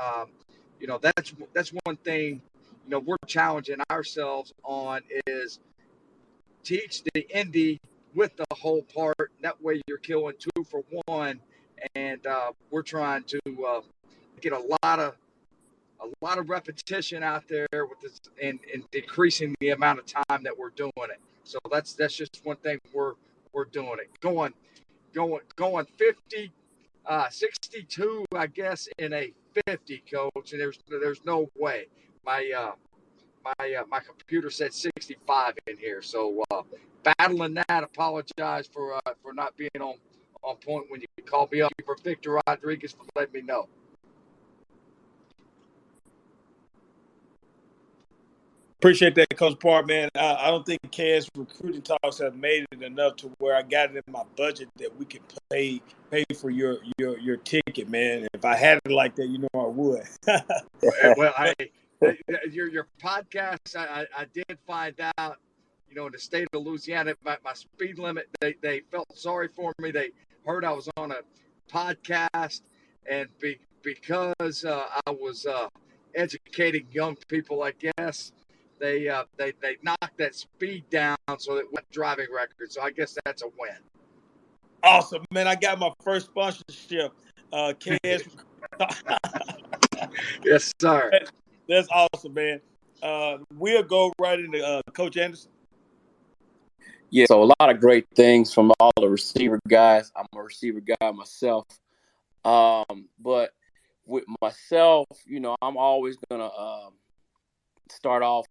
[SPEAKER 11] that's one thing we're challenging ourselves on is teach the indie with the whole part. That way you're killing 2 for 1, and we're trying to get a lot of repetition out there with this, and decreasing the amount of time that we're doing it. So that's just one thing we're doing it. Going 50, 62, I guess, in a 50, Coach, and there's no way. My computer said 65 in here, so battling that. Apologize for not being on point when you called me up. For Victor Rodriguez for letting me know.
[SPEAKER 1] Appreciate that, Coach Park, man. I don't think KS Recruiting Talks have made it enough to where I got it in my budget that we can pay for your ticket, man. If I had it like that, I would.
[SPEAKER 11] Well, your podcast, I did find out, in the state of Louisiana, my speed limit, they felt sorry for me. They heard I was on a podcast, and because I was educating young people, I guess, they knocked that speed down so it went driving record. So I guess that's a win.
[SPEAKER 1] Awesome, man. I got my first sponsorship. KS.
[SPEAKER 11] Yes, sir.
[SPEAKER 1] That's awesome, man. We'll go right into Coach Anderson.
[SPEAKER 7] Yeah, so a lot of great things from all the receiver guys. I'm a receiver guy myself. But with myself, I'm always going to start off,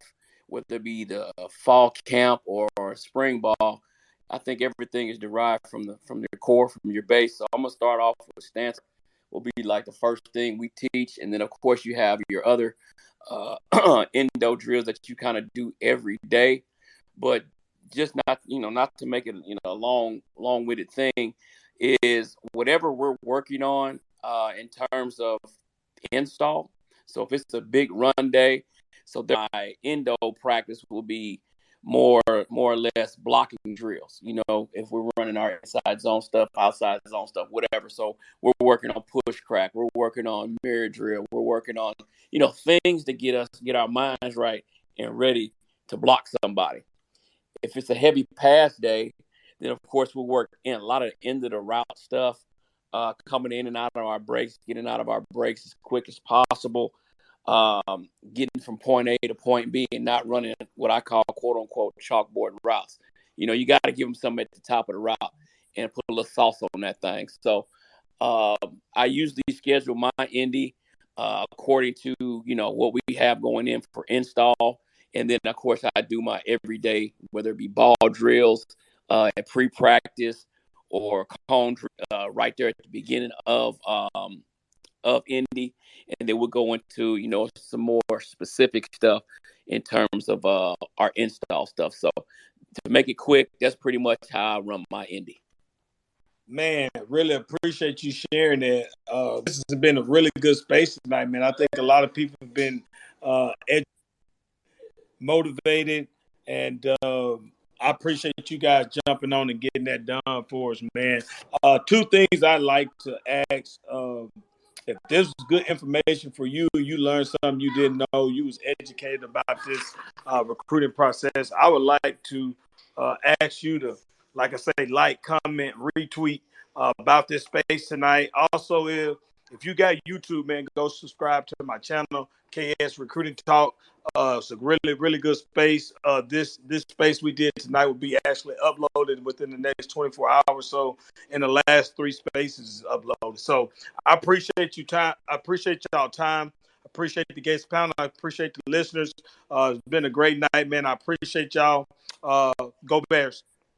[SPEAKER 7] whether it be the fall camp or spring ball. I think everything is derived from your core, from your base. So I'm going to start off with stance. Will be like the first thing we teach. And then, of course, you have your other endo drills that you kind of do every day. But just not to make it, a long-winded thing, is whatever we're working on in terms of install. So if it's a big run day, so my endo practice will be more or less blocking drills. If we're running our inside zone stuff, outside zone stuff, whatever. So we're working on push crack. We're working on mirror drill. We're working on, things to get our minds right and ready to block somebody. If it's a heavy pass day, then of course we'll work in a lot of end of the route stuff, coming in and out of our breaks, getting out of our breaks as quick as possible. Getting from point A to point B and not running what I call quote unquote chalkboard routes. You got to give them something at the top of the route and put a little sauce on that thing. So I usually schedule my Indy according to, what we have going in for install. And then, of course, I do my everyday, whether it be ball drills at pre-practice or cone right there at the beginning of Indy, and then we'll go into some more specific stuff in terms of our install stuff. So to make it quick, that's pretty much how I run my Indy.
[SPEAKER 1] Man, really appreciate you sharing that. This has been a really good space tonight, man. I think a lot of people have been motivated and I appreciate you guys jumping on and getting that done for us, man. Two things I'd like to ask. If this was good information for you, you learned something you didn't know, you was educated about this recruiting process, I would like to ask you to, like I say, like, comment, retweet about this space tonight. Also, if you got YouTube, man, go subscribe to my channel, KS Recruiting Talk. It's a really, really good space. This space we did tonight will be actually uploaded within the next 24 hours. So, in the last 3 spaces is uploaded. So, I appreciate you time. I appreciate y'all time. I appreciate the Gates panel. I appreciate the listeners. It's been a great night, man. I appreciate y'all. Go Bears.